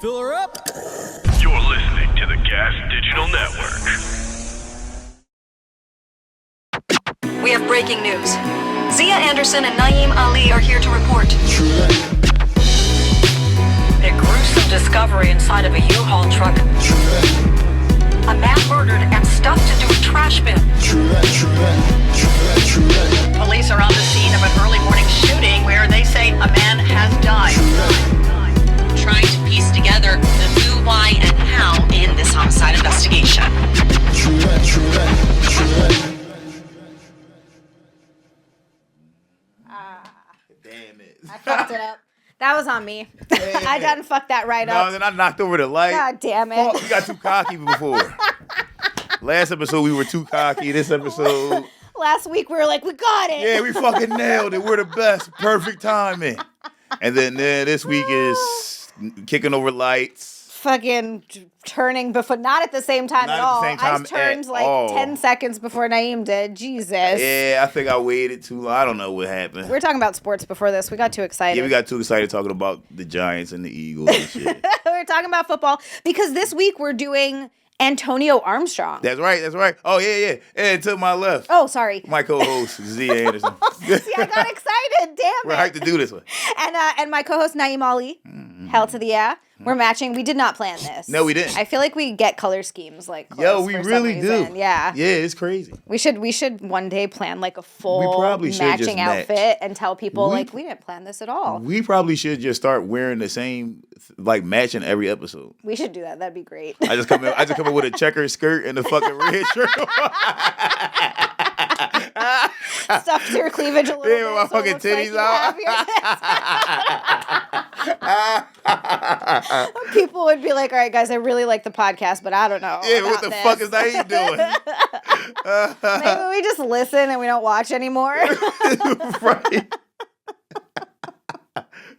Fill her up. You're listening to the Gas Digital Network. We have breaking news. Zia Anderson and Naeem Ali are here to report. A gruesome discovery inside of a U-Haul truck. A man murdered and stuffed into a trash bin. Police are on the scene of an early morning shooting where they say a man has died. Trying to piece together the who, why, and how in this homicide investigation. Damn it. I fucked it up. That was on me. I done fucked that right No, up. then I knocked over the light. God damn it. Oh, we got too cocky before. Last episode, we were too cocky. This episode, Last week we were like, we got it. yeah, we fucking nailed it. We're the best. Perfect timing. And then this week is kicking over lights. Fucking turning before, not at the same time Not at at the all. same time I turned at like all. 10 seconds before Naeem did. Jesus. Yeah, I think I waited too long. I don't know what happened. We were talking about sports before this. We got too excited. Yeah, we got too excited talking about the Giants and the Eagles and shit. We were talking about football because this week we're doing Antonio Armstrong. That's right. Oh, yeah. And to my left, Oh, sorry. my co-host, Zia Anderson. See, I got excited. Damn We're it. hyped to do this one. And my co-host Naeem Ali. Hell to the yeah. We're matching. We did not plan this. No, we didn't. I feel like we get color schemes like close Yo, we for some really do. reason. Yeah. Yeah, it's crazy. We should one day plan like a full probably should just matching match. outfit and tell people We- like we didn't plan this at all. We probably should just start wearing the same, like matching every episode. We should do that. That'd be great. I just come in with a checkered skirt and a fucking red shirt. Stuff to your cleavage a little Yeah, bit. with my so it fucking looks like titties you out. have your tits. People would be like, all right, guys, I really like the podcast, but I don't know. Yeah, but what the about fuck this." is Naeem doing? Maybe we just listen and we don't watch anymore. Right.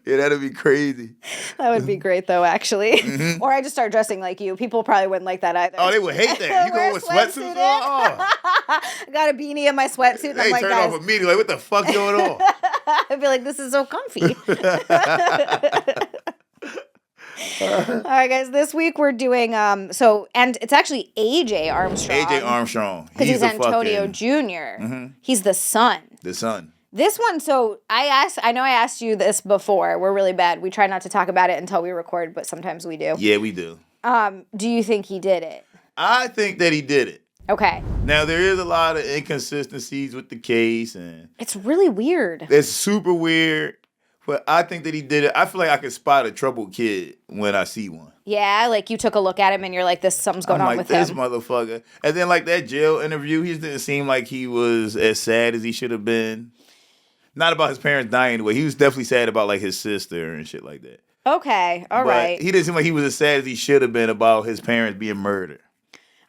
Yeah, that'd be crazy. That would be great, though, actually. Mm-hmm. Or I just start dressing like you. People probably wouldn't like that either. Oh, they would hate that. You Wear go with sweatsuit sweatsuits in. on? Oh. I got a beanie and my sweatsuit, and They I'm like, turn guys, off immediately. Like, what the fuck going on? I'd be like, this is so comfy. All right, guys. This week we're doing and it's actually AJ Armstrong. AJ Armstrong. because he's the Antonio fucking- Jr. He's the son. The son. This one, so I know I asked you this before. We're really bad. We try not to talk about it until we record, but sometimes we do. Yeah, we do. Do you think he did it? I think that he did it. Okay. Now, there is a lot of inconsistencies with the case, and It's really weird. it's super weird, but I think that he did it. I feel like I can spot a troubled kid when I see one. Yeah, like you took a look at him and you're like, something's going I'm on like, with this him. motherfucker. And then, like, that jail interview, he just didn't seem like he was as sad as he should have been. Not about his parents dying anyway. He was definitely sad about, like, his sister and shit like that. Okay, all But right. he didn't seem like he was as sad as he should have been about his parents being murdered.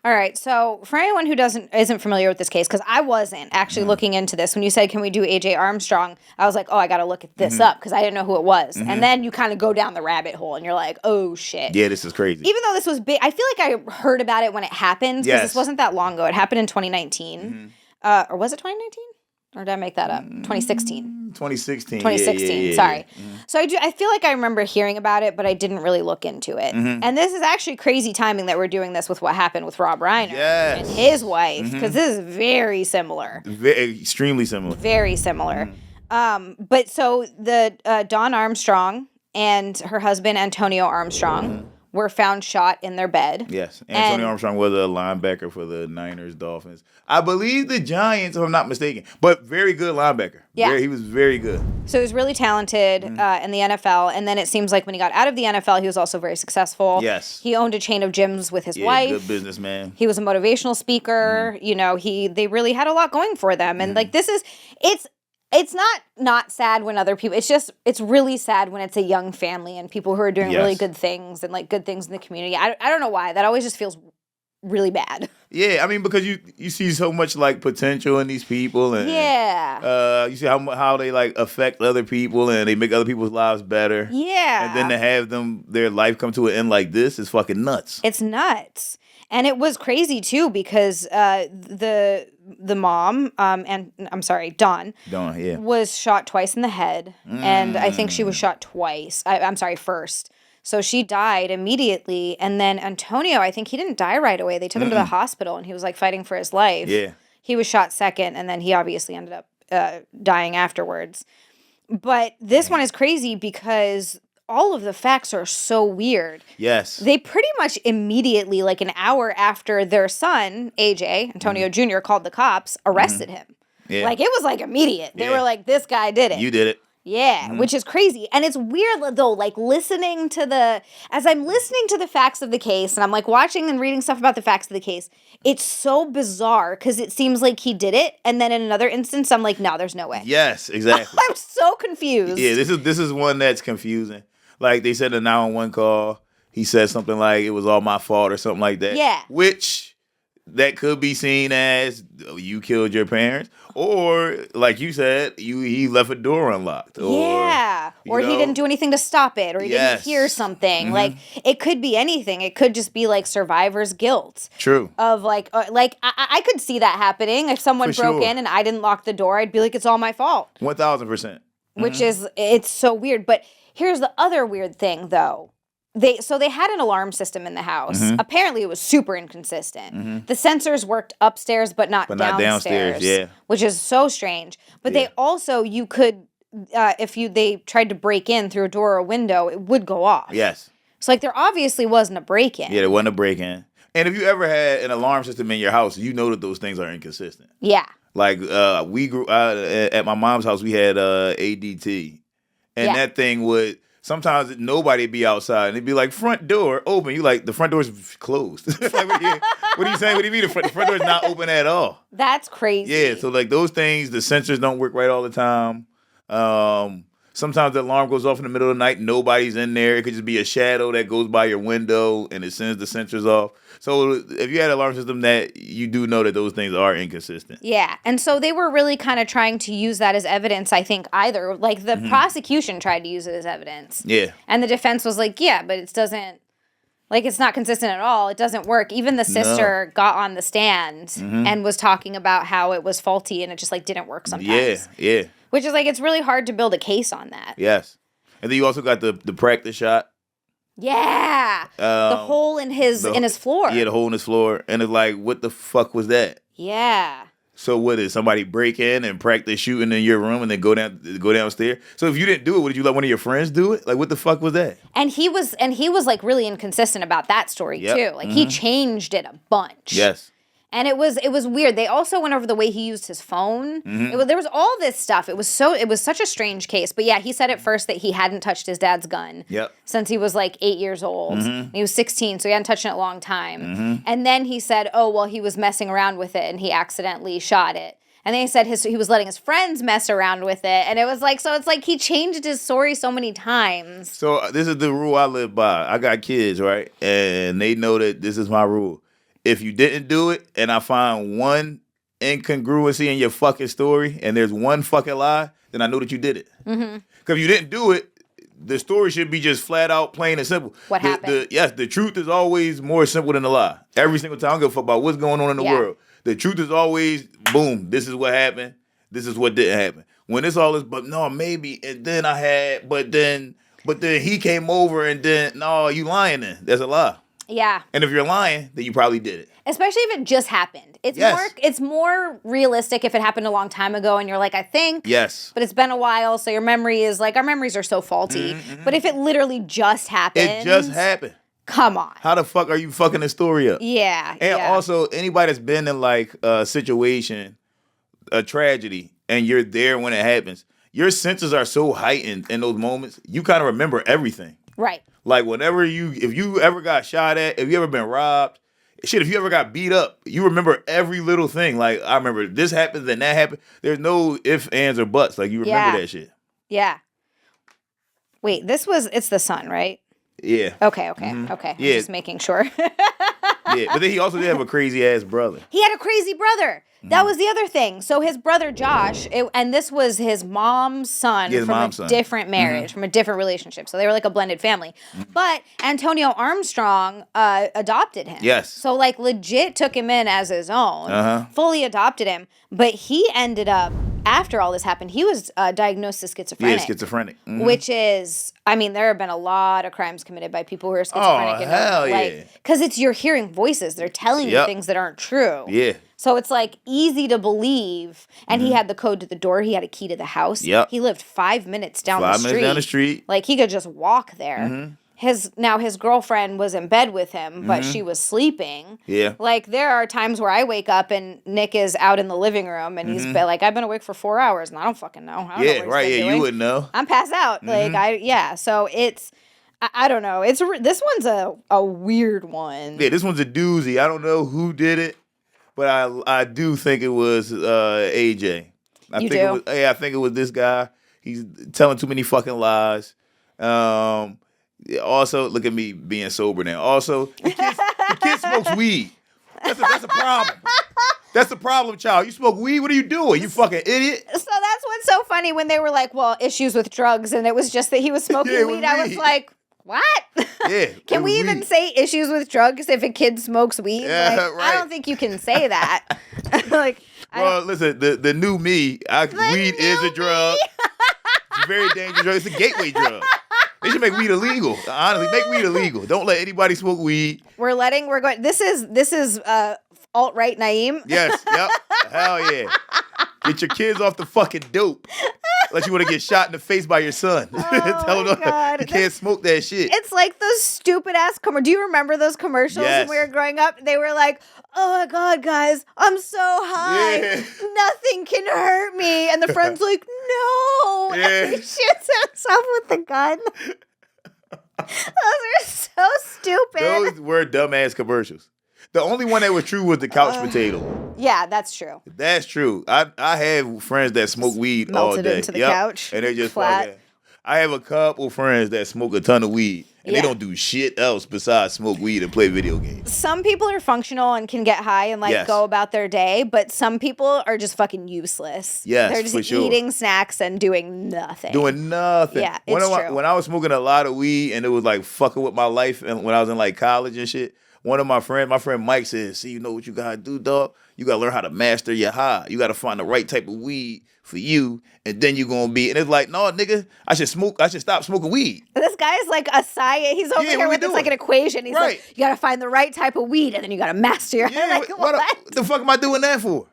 All right, so for anyone who isn't familiar with this case, because I wasn't actually looking into this, when you said, can we do AJ Armstrong, I was like, oh, I got to look at this up, because I didn't know who it was. And then you kind of go down the rabbit hole, and you're like, oh, shit. Yeah, this is crazy. Even though this was big, I feel like I heard about it when it happened, because Yes. this wasn't that long ago. It happened in 2019. Or was it 2019? Or did I make that up? 2016. 2016. 2016, Yeah. sorry. So I feel like I remember hearing about it, but I didn't really look into it. And this is actually crazy timing that we're doing this with what happened with Rob Reiner Yes. and his wife, because this is very similar. Extremely similar. Very similar. But so the Dawn Armstrong and her husband, Antonio Armstrong, were found shot in their bed. Yes. Antonio Armstrong was a linebacker for the Niners, Dolphins. I believe the Giants, if I'm not mistaken. But very good linebacker. Yeah. He was very good. So he was really talented in the NFL. And then it seems like when he got out of the NFL, he was also very successful. Yes. He owned a chain of gyms with his Yeah, wife. good businessman. He was a motivational speaker. You know, they really had a lot going for them. And like it's not sad when other people, it's really sad when it's a young family and people who are doing really Yes. good things and like good things in the community. I don't know why. That always just feels really bad. Yeah, I mean, because you see so much like potential in these people, and Yeah. you see how they like affect other people and they make other people's lives better. Yeah. And then to have their life come to an end like this is fucking nuts. It's nuts. And it was crazy too because the mom, and I'm sorry, Dawn, Yeah. was shot twice in the head, and I think she was shot twice. I'm sorry, first. So she died immediately. And then Antonio, I think he didn't die right away. They took him to the hospital and he was like fighting for his life. Yeah. He was shot second and then he obviously ended up dying afterwards. But this one is crazy because all of the facts are so weird. Yes. They pretty much immediately, like an hour after their son, AJ, Antonio Jr., called the cops, arrested him. Yeah. Like, it was like immediate. They were like, this guy did it. You did it. Yeah, which is crazy. And it's weird, though, like as I'm listening to the facts of the case and I'm like watching and reading stuff about the facts of the case, it's so bizarre because it seems like he did it. And then in another instance, I'm like, no, there's no way. Yes, exactly. I'm so confused. Yeah, this is one that's confusing. Like they said in a 911 call, he said something like it was all my fault or something like that. Yeah. Which that could be seen as you killed your parents, or like you said, he left a door unlocked. Or he didn't do anything to stop it, or he didn't hear something. Like it could be anything. It could just be like survivor's guilt. True. Of I could see that happening if someone broke in and I didn't lock the door. I'd be like, it's all my fault. 1,000%. Which is it's so weird. But here's the other weird thing, though. They had an alarm system in the house. Apparently, it was super inconsistent. The sensors worked upstairs, but not downstairs. Yeah, which is so strange. But they also you could if they tried to break in through a door or a window, it would go off. Yes. So like there obviously wasn't a break in. Yeah, there wasn't a break in. And if you ever had an alarm system in your house, you know that those things are inconsistent. Yeah. Like we grew at my mom's house, we had ADT, and that thing would. Sometimes nobody be outside, and it'd be like, front door open. You like, the front door's closed. Like, what are you saying? What do you mean the front door's not open at all? That's crazy. Yeah, so like those things, the sensors don't work right all the time. Sometimes the alarm goes off in the middle of the night, nobody's in there. It could just be a shadow that goes by your window, and it sends the sensors off. So if you had an alarm system, that you do know that those things are inconsistent. Yeah. And so they were really kind of trying to use that as evidence, I think, either. Like the prosecution tried to use it as evidence. Yeah. And the defense was like, yeah, but it doesn't, like it's not consistent at all. It doesn't work. Even the sister got on the stand and was talking about how it was faulty and it just like didn't work sometimes. Yeah. Which is like, it's really hard to build a case on that. Yes. And then you also got the practice shot. Yeah. The hole in his floor. Yeah, the hole in his floor. And it's like, what the fuck was that? Yeah. So what did somebody break in and practice shooting in your room and then go downstairs? So if you didn't do it, did you let one of your friends do it? Like, what the fuck was that? And he was like really inconsistent about that story too. Like he changed it a bunch. Yes. And it was weird. They also went over the way he used his phone. There was all this stuff. It was such a strange case. But yeah, he said at first that he hadn't touched his dad's gun since he was like 8 years old. He was 16, so he hadn't touched it in a long time. And then he said, oh, well, he was messing around with it and he accidentally shot it. And then he said he was letting his friends mess around with it. And it was like, so it's like he changed his story so many times. So this is the rule I live by. I got kids, right? And they know that this is my rule. If you didn't do it and I find one incongruency in your fucking story and there's one fucking lie, then I know that you did it. Because if you didn't do it, the story should be just flat out, plain and simple. What happened? The truth is always more simple than the lie. Every single time. I don't give a fuck about what's going on in the world. The truth is always, boom, this is what happened. This is what didn't happen. When it's all this, but no, maybe, and then I had, but then he came over and then, no, you lying then. That's a lie. Yeah. And if you're lying, then you probably did it. Especially if it just happened. It's more realistic if it happened a long time ago and you're like, I think. Yes. But it's been a while, so your memory is like, our memories are so faulty. But if it literally just happened. It just happened. Come on. How the fuck are you fucking the story up? Yeah. And also, anybody that's been in like a situation, a tragedy, and you're there when it happens, your senses are so heightened in those moments, you kind of remember everything. Right. Like if you ever got shot at, if you ever been robbed, shit, if you ever got beat up, you remember every little thing. Like, I remember this happened, then that happened. There's no ifs, ands, or buts. Like, you remember that shit. Yeah. Wait, it's the son, right? Yeah. Okay. Yeah. I'm just making sure. Yeah, but then he also did have a crazy ass brother. He had a crazy brother. That was the other thing. So his brother Josh, and this was his mom's son from a different marriage, from a different relationship. So they were like a blended family. But Antonio Armstrong adopted him. Yes. So like legit took him in as his own, fully adopted him. But he ended up after all this happened, he was diagnosed as schizophrenic. Yeah, schizophrenic. Mhm. Which is, I mean, there have been a lot of crimes committed by people who are schizophrenic. Oh, hell yeah. Because it's you're hearing voices. They're telling you Yep. things that aren't true. Yeah. So it's like easy to believe. And he had the code to the door. He had a key to the house. Yep. He lived 5 minutes down the 5 street. minutes down the street. Like he could just walk there. His girlfriend was in bed with him, but she was sleeping. Yeah. Like there are times where I wake up and Nick is out in the living room and he's been like, I've been awake for 4 hours and I don't fucking know. I don't know Yeah, what right. he's been Yeah, doing. you wouldn't know. I'm passed out. So it's, I don't know. This one's a weird one. Yeah, this one's a doozy. I don't know who did it, but I do think it was AJ. I think it was this guy. He's telling too many fucking lies. Yeah, also, look at me being sober now. Also, the kid smokes weed. That's a problem. That's the problem, child. You smoke weed? What are you doing? You fucking idiot. So that's what's so funny when they were like, well, issues with drugs, and it was just that he was smoking Yeah, it was weed. I was weed. like, what? Yeah. Can we even say issues with drugs if a kid smokes weed? Yeah, Like, right. I don't think you can say that. Like, Well, listen, the new me, weed is a drug. It's a very dangerous drug. It's a gateway drug. They should make weed illegal. Honestly, make weed illegal. Don't let anybody smoke weed. we're going. This is alt-right Naeem. Yes, yep. Hell yeah. Get your kids off the fucking dope. Unless you want to get shot in the face by your son. Tell them God. you can't smoke that shit. It's like those stupid ass commercials. Do you remember those commercials Yes. when we were growing up? They were like, oh my God, guys, I'm so high. Yeah. Nothing can hurt me. And the friend's like, no. Yeah. And he shoots himself with the gun. Those are so stupid. Those were dumbass commercials. The only one that was true was the couch potato. Yeah, that's true. That's true. I have friends that smoke weed all Melted day. into the Yep. couch, And they just flat. fucking. I have a couple friends that smoke a ton of weed. And Yeah. they don't do shit else besides smoke weed and play video games. Some people are functional and can get high and Yes. go about their day, but some people are just fucking useless. Yes, They're just for sure. eating snacks and doing nothing. Doing nothing. Yeah, it's true. When I was smoking a lot of weed and it was like fucking with my life, and when I was in like college and shit, one of my friend Mike said, "See, you know what you gotta do, dog? You gotta learn how to master your high. You gotta find the right type of weed for you, and then you're gonna be." And it's like, no, nigga, I should stop smoking weed. This guy's like a science. He's over Yeah, here what we with it's like doing? an equation. He's Right. like, you gotta find the right type of weed, and then you gotta master your. Yeah, Like, what the fuck am I doing that for?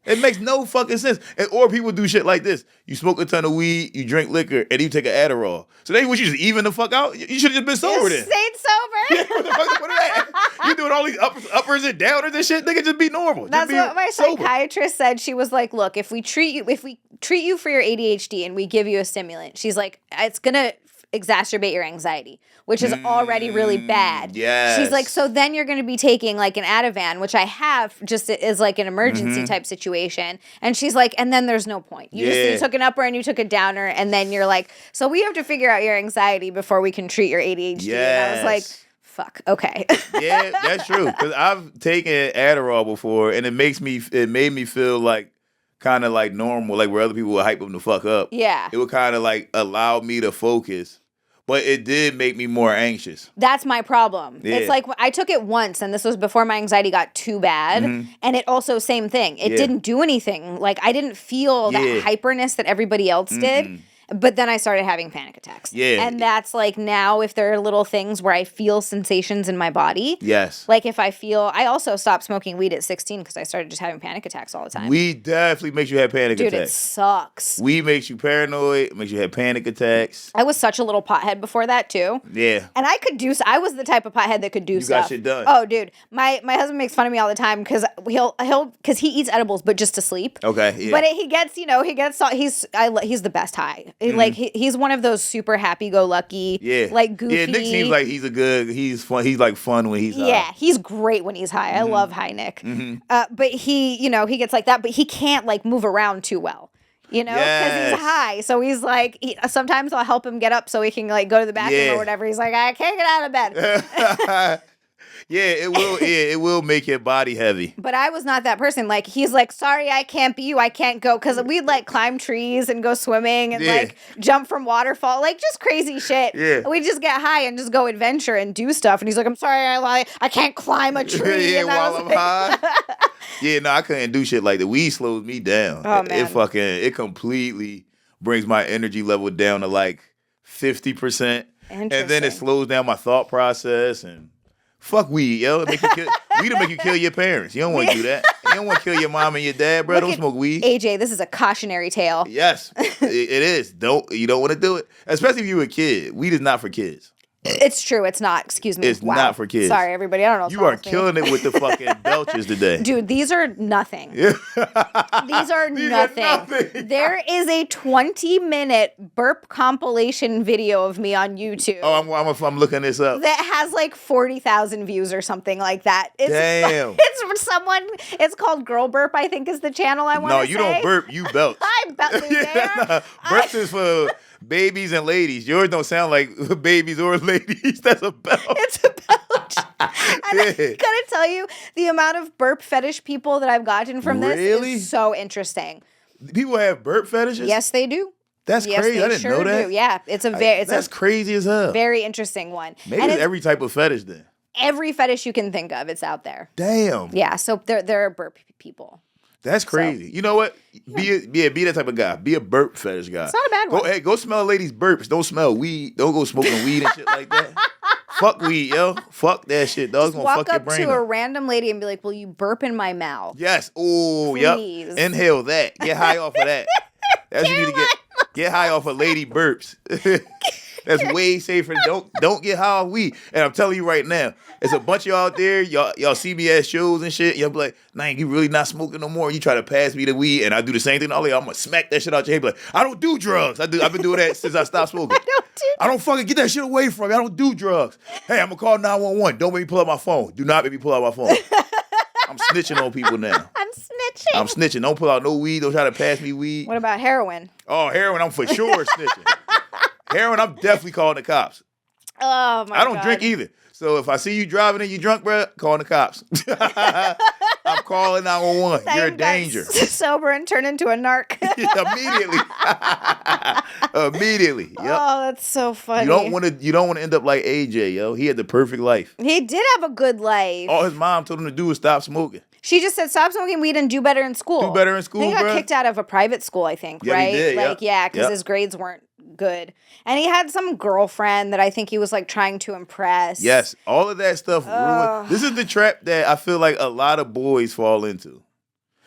It makes no fucking sense. Or people do shit like this. You smoke a ton of weed, you drink liquor, and you take an Adderall. So they wish you just even the fuck out. You should have just been sober then. Stayed sober. What the fuck? What is that? You doing all these uppers and downers and shit? Nigga, just be normal. Just That's be what my sober. psychiatrist said. She was like, "Look, if we treat you for your ADHD and we give you a stimulant, she's like, it's gonna exacerbate your anxiety, which is already really bad." yes. She's like, so then you're going to be taking like an Ativan, which I have just is like an emergency type situation. And she's like, and then there's no point. You Yeah. took an upper and you took a downer, and then you're like, so we have to figure out your anxiety before we can treat your ADHD. And I was like, Yes. fuck, okay. Yeah, that's true. Because I've taken Adderall before, and it made me feel like kind of like normal, like where other people would hype them the fuck up. Yeah. It would kind of like allow me to focus, but it did make me more anxious. That's my problem. Yeah. It's like I took it once, and this was before my anxiety got too bad. And it also, same thing. It Yeah. didn't do anything. Like I didn't feel Yeah. that hyperness that everybody else did. But then I started having panic attacks. Yeah. And that's like now if there are little things where I feel sensations in my body. Yes. Like if I also stopped smoking weed at 16 because I started just having panic attacks all the time. Weed definitely makes you have panic Dude, it attacks. sucks. Weed makes you paranoid, makes you have panic attacks. I was such a little pothead before that too. Yeah. And I was the type of pothead that could do You stuff. got shit done. Oh, dude. My husband makes fun of me all the time because because he eats edibles, but just to sleep. Okay. Yeah. But he gets the best high. Like he's one of those super happy-go-lucky, yeah. like goofy. Yeah, Nick seems like he's fun. He's like fun when he's Yeah, he's great when he's high. I love high Nick. But he gets like that, but he can't like move around too well. Because Yes. he's high. So he's like, sometimes I'll help him get up so he can like go to the bathroom Yeah. or whatever. He's like, I can't get out of bed. Yeah, it will. Yeah, it will make your body heavy. But I was not that person. Like, he's like, sorry, I can't be you. I can't go. Because we'd like climb trees and go swimming and like jump from waterfall. Like, just crazy shit. Yeah. We'd just get high and just go adventure and do stuff. And he's like, I'm sorry, I can't climb a tree. Yeah, and while I'm high. Yeah, no, I couldn't do shit like that. Weed slows me down. Oh, man. It completely brings my energy level down to like 50%. And then it slows down my thought process and fuck weed, yo. Weed'll make you kill your parents. You don't want to do that. You don't want to kill your mom and your dad, bro. Don't smoke weed. AJ, this is a cautionary tale. Yes, it is. You don't want to do it. Especially if you're a kid. Weed is not for kids. It's true. It's not. Excuse me. It's not for kids. Sorry, everybody. I don't know. What's You wrong are with me. killing it with the fucking belches today. Dude, these are nothing. These are nothing. There is a 20-minute burp compilation video of me on YouTube. Oh, I'm looking this up. That has like 40,000 views or something like that. Damn. It's called Girl Burp, I think is the channel I want to say. No, you don't burp. You belch. I belch there. Burps is for babies and ladies. Yours don't sound like babies or ladies. That's a belch. It's a belch. And I gotta tell you, the amount of burp fetish people that I've gotten from this is so interesting. People have burp fetishes? Yes, they do. That's crazy. I didn't know that. Do. Yeah, that's crazy as hell. Very interesting one. Maybe it's every type of fetish then. Every fetish you can think of, it's out there. Damn. Yeah, so there are burp people. That's crazy. So, you know what? Be that type of guy. Be a burp fetish guy. It's not a bad one. Go smell a lady's burps. Don't smell weed. Don't go smoking weed and shit like that. Fuck weed, yo. Fuck that shit, dog. It's gonna fuck your brain walk up to a random lady and be like, will you burp in my mouth? Yes. Oh, yep. Inhale that. Get high off of that. That's what you need to get high off of lady burps. That's way safer. Don't get high off weed. And I'm telling you right now, there's a bunch of y'all out there. Y'all see me at shows and shit. Y'all be like, nah, you really not smoking no more. You try to pass me the weed, and I do the same thing. I'm gonna smack that shit out your head. Be like, I don't do drugs. I've been doing that since I stopped smoking. I don't fucking get that shit away from me. I don't do drugs. Hey, I'm gonna call 911. Don't make me pull out my phone. Do not make me pull out my phone. I'm snitching on people now. I'm snitching. Don't pull out no weed. Don't try to pass me weed. What about heroin? Oh, heroin, I'm for sure snitching. Heroin, I'm definitely calling the cops. Oh, my God. I don't drink either. So if I see you driving and you drunk, bro, calling the cops. I'm calling 911. You're a danger. Sober and turn into a narc. Immediately. Yep. Oh, that's so funny. You don't want to end up like AJ, yo. He had the perfect life. He did have a good life. All his mom told him to do was stop smoking. She just said, stop smoking weed and do better in school. Do better in school, He got kicked out of a private school, I think, yeah, right? He did, because his grades weren't good. And he had some girlfriend that I think he was like trying to impress. Yes, all of that stuff ruined. This is the trap that I feel like a lot of boys fall into.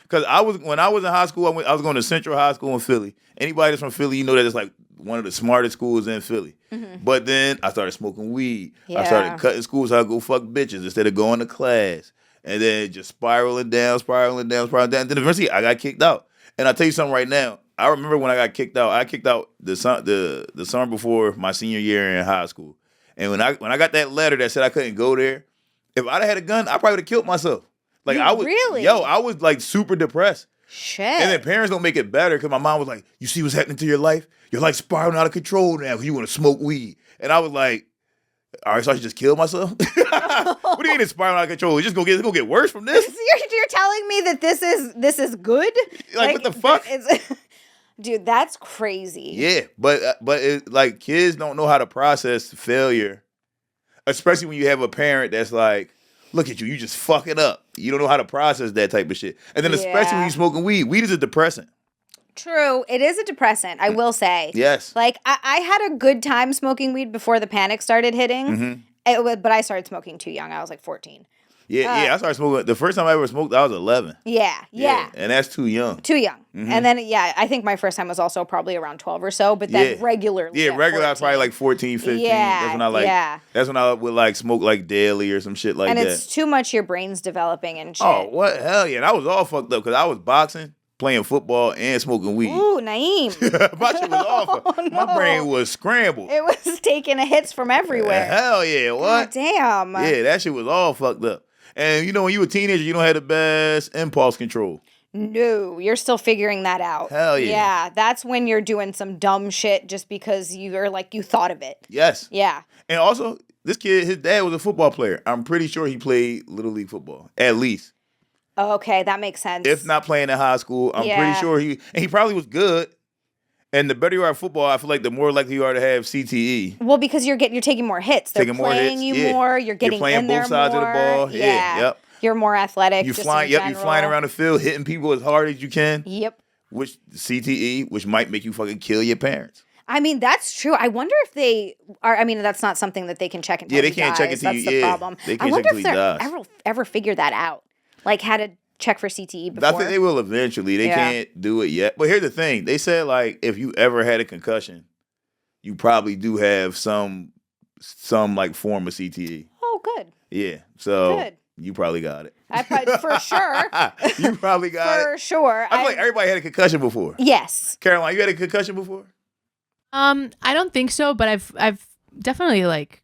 Because when I was in high school, I was going to Central High School in Philly. Anybody that's from Philly, you know that it's like one of the smartest schools in Philly. Mm-hmm. But then I started smoking weed. Yeah. I started cutting school so I could go fuck bitches instead of going to class. And then just spiraling down. And then eventually I got kicked out. And I'll tell you something right now. I remember when I got kicked out. I kicked out the summer before my senior year in high school. And when I got that letter that said I couldn't go there, if I'd have had a gun, I probably would have killed myself. Like I was like super depressed. Shit. And then parents don't make it better because my mom was like, "You see what's happening to your life? You're like spiraling out of control now because you want to smoke weed." And I was like, all right, so I should just kill myself? What do you mean it's spiraling out of control? It's gonna get worse from this? You're telling me that this is good? Like what the fuck? Dude, that's crazy. Yeah, but like kids don't know how to process failure, especially when you have a parent that's like, look at you just fuck it up. You don't know how to process that type of shit. And then especially when you're smoking weed. Weed is a depressant. True. It is a depressant, I will say. Yes. Like, I had a good time smoking weed before the panic started hitting. Mm-hmm. But I started smoking too young. I was like 14. Yeah, I started smoking. The first time I ever smoked, I was 11. Yeah. And that's too young. Mm-hmm. And then, I think my first time was also probably around 12 or so, but then regularly. Yeah, regular, I was probably like 14, 15. Yeah, that's when I would like smoke like daily or some shit like that. And it's too much, your brain's developing and shit. Oh, what? Hell yeah. And I was all fucked up because I was boxing, playing football, and smoking weed. Ooh, Naeem. My shit was awful. No. My brain was scrambled. It was taking hits from everywhere. Hell yeah, what? God damn. Yeah, that shit was all fucked up. And you know, when you were a teenager, you don't have the best impulse control. No, you're still figuring that out. Hell yeah. Yeah, that's when you're doing some dumb shit just because you're like, you thought of it. Yes. Yeah. And also, This kid, his dad was a football player. I'm pretty sure he played Little League football, at least. Okay, that makes sense. If not playing in high school, I'm pretty sure he probably was good. And the better you are at football, I feel like the more likely you are to have CTE. Well, because you're taking more hits. They're playing you more. You're getting in there more. You're playing both sides of the ball. Yeah. Yep. You're more athletic. You're flying around the field, hitting people as hard as you can. Yep. Which CTE, which might make you fucking kill your parents. I mean, that's true. I wonder if they are. I mean, that's not something that they can check until they can't check until That's the problem. They can't I wonder check if until they ever figured that out, like how to check for CTE before. I think they will eventually. They can't do it yet. But here's the thing: they said like if you ever had a concussion, you probably do have some like form of CTE. Oh, good. Yeah. So good. You probably got it. I probably for sure. You probably got it for sure. I feel like everybody had a concussion before. Yes. Caroline, you had a concussion before? I don't think so, but I've definitely like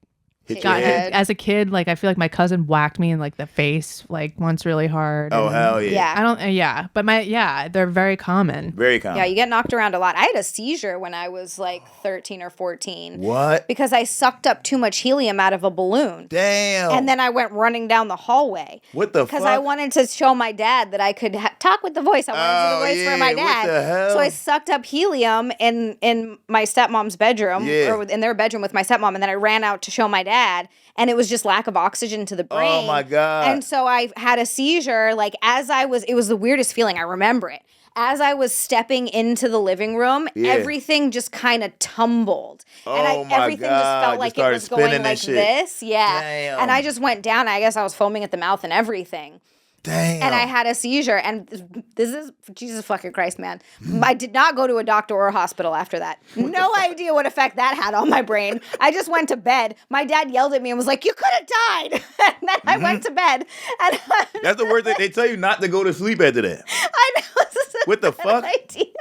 gotten it as a kid. Like I feel like my cousin whacked me in like the face like once really hard. Oh hell yeah! Yeah. I don't. Yeah, but they're very common. Very common. Yeah, you get knocked around a lot. I had a seizure when I was like 13 or 14. What? Because I sucked up too much helium out of a balloon. Damn. And then I went running down the hallway. What the fuck? Because I wanted to show my dad that I could talk with the voice. I wanted to do the voice for my dad. What the hell? So I sucked up helium in my stepmom's bedroom, or in their bedroom with my stepmom, and then I ran out to show my dad. And it was just lack of oxygen to the brain. Oh my God. And so I had a seizure, like it was the weirdest feeling. I remember it. As I was stepping into the living room, everything just kind of tumbled. And everything just felt like it was going like this. Yeah. Damn. And I just went down. I guess I was foaming at the mouth and everything. Damn. And I had a seizure. And this is, Jesus fucking Christ, man. I did not go to a doctor or a hospital after that. No idea what effect that had on my brain. I just went to bed. My dad yelled at me and was like, you could have died. And then I went to bed. And that's the word that they tell you not to go to sleep after that. I know. What the fuck? Idea.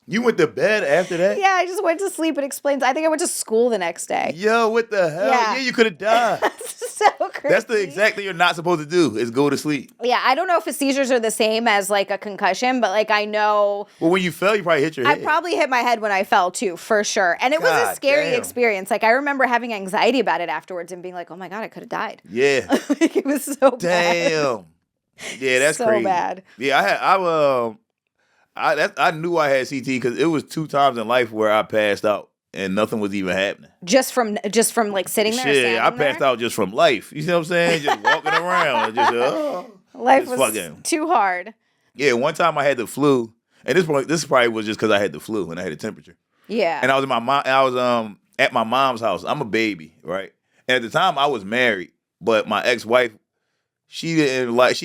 You went to bed after that? Yeah, I just went to sleep. It explains. I think I went to school the next day. Yo, what the hell? Yeah, you could have died. That's so crazy. That's the exact thing you're not supposed to do is go to sleep. Yeah, I don't know if seizures are the same as like a concussion, but like I know. Well, when you fell, you probably hit your head. I probably hit my head when I fell too, for sure. And it was a scary experience. Like I remember having anxiety about it afterwards and being like, oh my God, I could have died. Yeah. Like, it was so bad. Damn. Yeah, that's so crazy. bad. Yeah, I knew I had CT because it was 2 times in life where I passed out and nothing was even happening. Just from like sitting there. Shit, I passed out just from life. You see what I'm saying? Just walking around. Just life was too hard. Yeah, one time I had the flu, and this probably was just because I had the flu and I had a temperature. Yeah. And I was at my mom's house. I'm a baby, right? And at the time I was married, but my ex-wife, she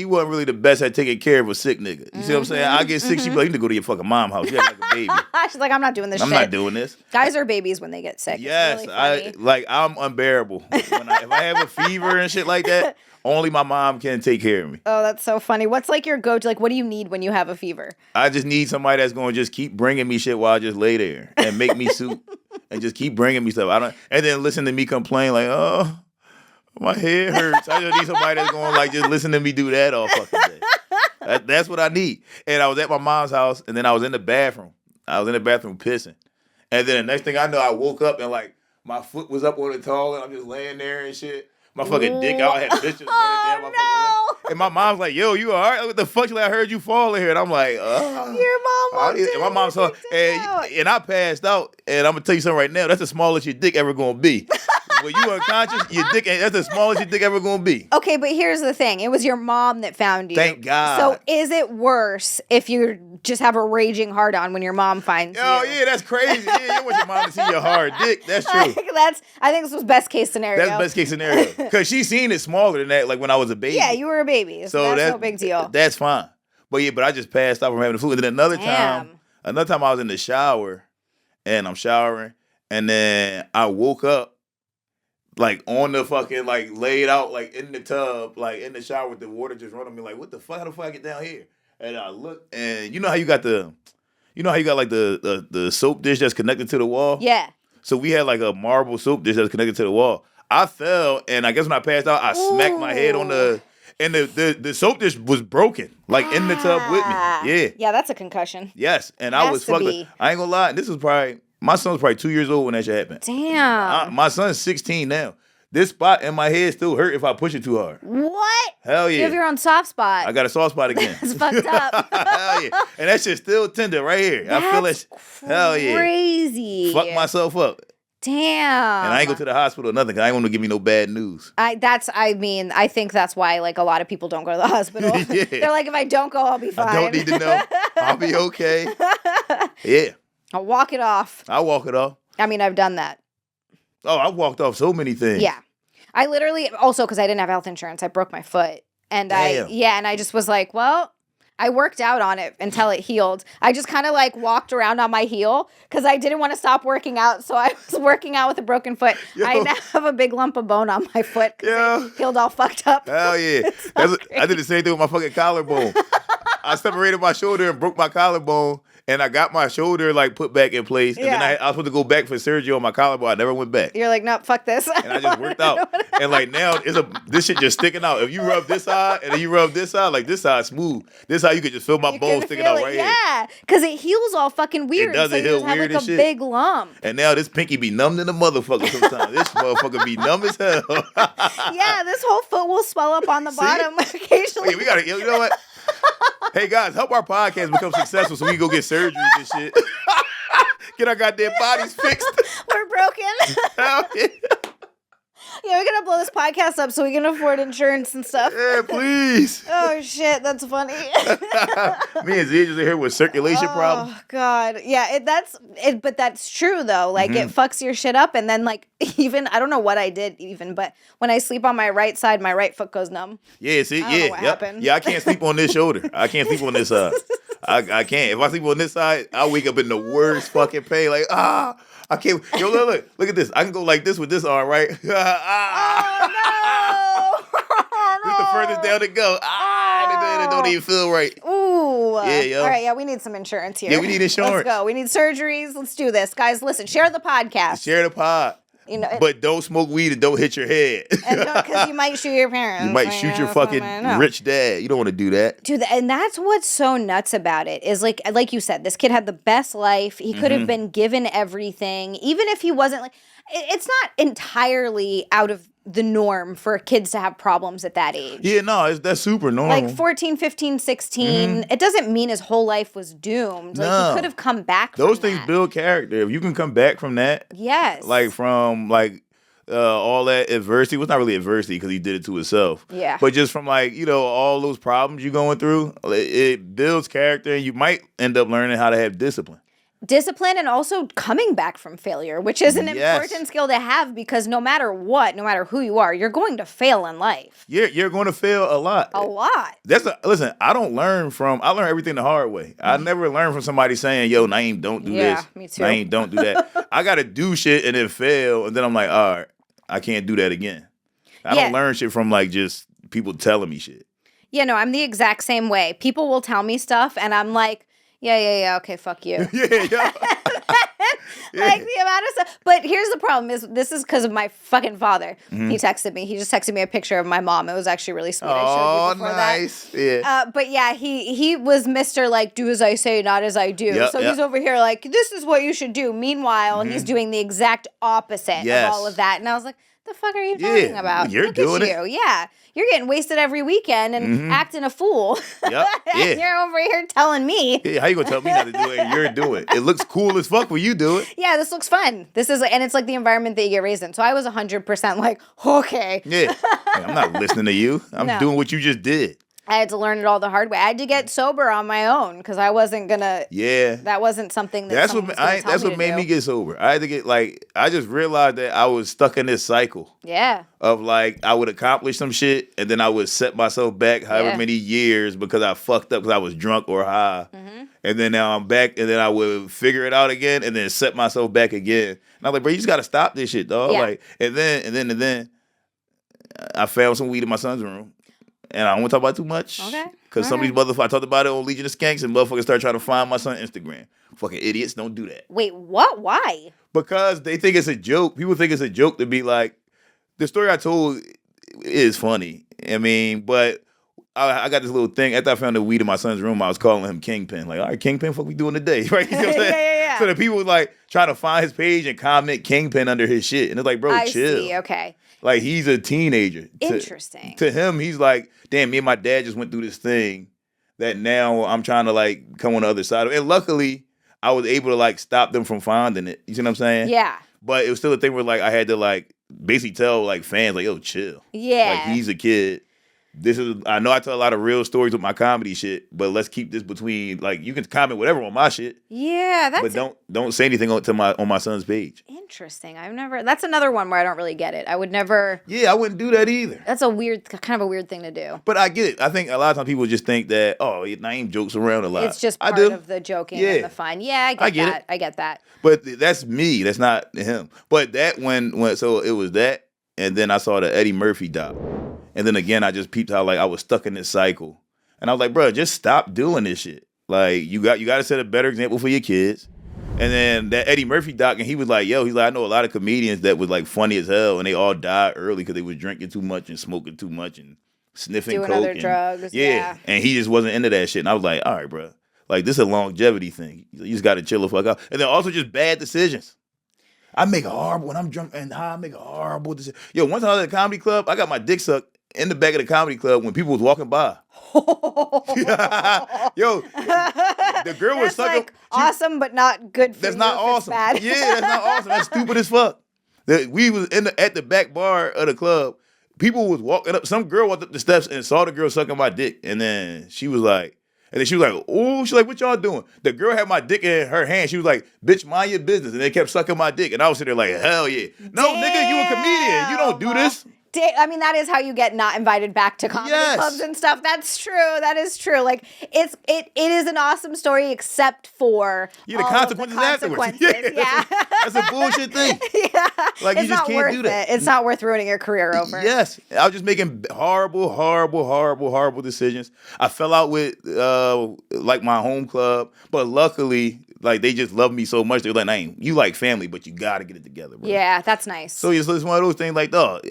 wasn't really the best at taking care of a sick nigga. You see what I'm saying? I get sick, she'd be like, you need to go to your fucking mom's house. You're like a baby. She's like, I'm not doing this I'm shit. not doing this. Guys are babies when they get sick. Yes, it's really I'm unbearable. If I have a fever and shit like that, only my mom can take care of me. Oh, that's so funny. What's like your go-to? Like, what do you need when you have a fever? I just need somebody that's going to just keep bringing me shit while I just lay there and make me soup and just keep bringing me stuff. And then listen to me complain like, oh, my head hurts. I just need somebody that's going to like just listen to me do that all fucking day. That's what I need. And I was at my mom's house, and then I was in the bathroom. I was in the bathroom pissing. And then the next thing I know, I woke up and like my foot was up on the towel, and I'm just laying there and shit. My fucking dick out, I had bitches running down my fucking leg. And my mom's like, yo, you all right? What the fuck? She's like, I heard you fall in here. And I'm like, your mom and my mom saw, and I passed out. And I'm going to tell you something right now. That's the smallest your dick ever going to be. When you unconscious, your dick, that's the smallest your dick ever going to be. Okay, but here's the thing. It was your mom that found you. Thank God. So is it worse if you just have a raging hard on when your mom finds you? Oh, yeah, that's crazy. Yeah, you want your mom to see your hard dick. That's true. I think this was best case scenario. That's best case scenario. Because she seen it smaller than that, like when I was a baby. Yeah, you were a baby. So that's no big deal. That's fine. But I just passed out from having the flu. And then another time I was in the shower and I'm showering. And then I woke up like on the fucking, like laid out, like in the tub, like in the shower with the water just running me. Like, what the fuck? How the fuck I get down here? And I looked, and you know how you got like the soap dish that's connected to the wall? Yeah. So we had like a marble soap dish that's connected to the wall. I fell, and I guess when I passed out, I smacked my head on and the soap dish was broken, like in the tub with me. Yeah. Yeah, that's a concussion. Yes, and I was fucking. I ain't gonna lie. This was my son was probably 2 years old when that shit happened. Damn. My son's 16 now. This spot in my head still hurt if I push it too hard. What? Hell yeah. You have your own soft spot. I got a soft spot again. It's fucked up. Hell yeah. And that shit's still tender right here. I feel that. Hell yeah. Crazy. Fuck myself up. Damn. And I ain't go to the hospital or nothing because I ain't want to give me no bad news. I think that's why like a lot of people don't go to the hospital. Yeah. They're like, if I don't go, I'll be fine. I don't need to know. I'll be okay. Yeah. I'll walk it off. I'll walk it off. I mean, I've done that. Oh, I walked off so many things. Yeah. I literally, also because I didn't have health insurance, I broke my foot. And Damn. I just was like, well, I worked out on it until it healed. I just kind of like walked around on my heel because I didn't want to stop working out. So I was working out with a broken foot. Yo. I now have a big lump of bone on my foot because it healed all fucked up. Hell yeah. I did the same thing with my fucking collarbone. I separated my shoulder and broke my collarbone. And I got my shoulder like put back in place. And then I was supposed to go back for surgery on my collarbone. I never went back. You're like, nope, fuck this. And I just worked out. And like now, this shit just sticking out. If you rub this side and then you rub this side, like this side smooth. This side you could just feel my bones sticking out right here. Yeah, because it heals all fucking weird. It does. So It heals you just have weird like and a shit. big lump. And now this pinky be numb than a motherfucker sometimes. This motherfucker be numb as hell. Yeah, this whole foot will swell up on the bottom occasionally. Wait, we gotta, you know what? Hey guys, help our podcast become successful so we can go get surgeries and shit. Get our goddamn bodies fixed. We're broken. Hell yeah. Yeah, we're gonna blow this podcast up so we can afford insurance and stuff. Yeah, please. Oh shit, that's funny. Me and Z just in here with circulation problems. Oh god, yeah, but that's true though. Like it fucks your shit up, and then like even I don't know what I did but when I sleep on my right side, my right foot goes numb. Yeah, see, I don't know what happened. Yeah, I can't sleep on this shoulder. I can't sleep on this side. I can't. If I sleep on this side, I wake up in the worst fucking pain. Like I can't. Yo, look at this. I can go like this with this arm, right? Oh no! This is the furthest down to go. It don't even feel right. Ooh. Yeah, yo. All right, yeah, we need some insurance here. Yeah, we need insurance. Let's go. We need surgeries. Let's do this. Guys, listen, share the podcast. Share the pod. You know, But don't smoke weed and don't hit your head. because you might shoot your parents. You might shoot your fucking rich dad. You don't want to do that. Dude, and that's what's so nuts about it is like you said, this kid had the best life. He could have been given everything, even if he wasn't like. It's not entirely out of the norm for kids to have problems at that age. Yeah, no, that's super normal. Like 14, 15, 16, it doesn't mean his whole life was doomed. Like No. he could have come back Those from things that. build character. If you can come back from that, Yes. like from like all that adversity. Well, it's not really adversity because he did it to himself. Yeah. But just from like, all those problems you're going through, it builds character and you might end up learning how to have discipline. Discipline and also coming back from failure, which is an Yes. important skill to have because no matter what, no matter who you are, you're going to fail in life. You're going to fail a lot. A lot. Listen, I learn everything the hard way. I never learn from somebody saying, yo, Naeem, don't do Yeah, this. me too. Naeem, don't do that. I got to do shit and then fail. And then I'm like, all right, I can't do that again. I don't learn shit from like just people telling me shit. Yeah, no, I'm the exact same way. People will tell me stuff and I'm like, yeah, okay, fuck you. Yeah. Like the amount of stuff. But here's the problem this is because of my fucking father. He texted me. He just texted me a picture of my mom. It was actually really sweet. I showed you before nice. that. Yeah. But yeah, he was Mr. like, do as I say, not as I do. Yep, so he's over here like, this is what you should do. Meanwhile, he's doing the exact opposite of all of that. And I was like, the fuck are you talking about? You're Look doing at you. Yeah. You're getting wasted every weekend and acting a fool. Yep. Yeah. And you're over here telling me. Yeah, how you gonna tell me not to do it and you're doing it? It looks cool as fuck when you do it. Yeah, this looks fun. And it's like the environment that you get raised in. So I was 100% like, okay. Yeah. Hey, I'm not listening to you. I'm doing what you just did. I had to learn it all the hard way. I had to get sober on my own because I wasn't gonna. Yeah. That wasn't something that. That's what made me get sober. I had to get I just realized that I was stuck in this cycle. Yeah. Of like I would accomplish some shit and then I would set myself back however many years because I fucked up because I was drunk or high. And then now I'm back and then I would figure it out again and then set myself back again. And I was like, bro, you just gotta stop this shit, dog. Yeah. Like and then I found some weed in my son's room. And I don't want to talk about it too much. Okay. Because some of these motherfuckers, I talked about it on Legion of Skanks and motherfuckers start trying to find my son's Instagram. Fucking idiots, don't do that. Wait, what? Why? Because they think it's a joke. People think it's a joke to be like, the story I told is funny. I mean, but I got this little thing. After I found the weed in my son's room, I was calling him Kingpin. Like, all right, Kingpin, fuck we doing today? Right? You know what I'm saying? Yeah. So the people like trying to find his page and comment Kingpin under his shit. And it's like, bro, I chill. see. Okay. Like, he's a teenager. Interesting. To him, he's like, damn, me and my dad just went through this thing that now I'm trying to, like, come on the other side of it. And luckily, I was able to, like, stop them from finding it. You see what I'm saying? Yeah. But it was still a thing where, like, I had to, like, basically tell, like, fans, like, yo, chill. Yeah. Like, he's a kid. I know I tell a lot of real stories with my comedy shit, but let's keep this between, like, you can comment whatever on my shit. Yeah, but don't say anything on my son's page. Interesting. That's another one where I don't really get it. I would never. Yeah, I wouldn't do that either. That's kind of a weird thing to do. But I get it. I think a lot of times people just think that, oh, Naeem jokes around a lot. It's just part of the joking and the fun. Yeah, I get that. It. I get that. But that's me. That's not him. But that so it was that, and then I saw the Eddie Murphy doc. And then again, I just peeped how, like, I was stuck in this cycle. And I was like, bro, just stop doing this shit. Like, you got to set a better example for your kids. And then that Eddie Murphy doc, and he was like, I know a lot of comedians that was, like, funny as hell, and they all died early because they was drinking too much and smoking too much and sniffing doing coke. Other drugs. Yeah. And he just wasn't into that shit. And I was like, all right, bro. Like, this is a longevity thing. You just got to chill the fuck out. And then also just bad decisions. I make a horrible, when I'm drunk and high, I make a horrible decision. Yo, one time I was at a comedy club, I got my dick sucked in the back of the comedy club when people was walking by. Yo, the girl was sucking. Like awesome, but not good for that's you. Not awesome. Bad. Yeah, that's not awesome. That's stupid as fuck. We was at the back bar of the club. People was walking up. Some girl walked up the steps and saw the girl sucking my dick. And then she was like, oh, she's like, what y'all doing? The girl had my dick in her hand. She was like, bitch, mind your business. And they kept sucking my dick. And I was sitting there like, hell yeah. No, nigga, you a comedian. You don't do this. I mean, that is how you get not invited back to comedy clubs and stuff. That's true. That is true. Like, it is an awesome story, except for the consequences afterwards. Yeah. That's a bullshit thing. Yeah. Like, you just can't do that. It's not worth ruining your career over. Yes. I was just making horrible decisions. I fell out with, like, my home club, but luckily, like, they just love me so much. They're like, Naeem, you like family, but you got to get it together, bro. Yeah, that's nice. So it's one of those things like, dog,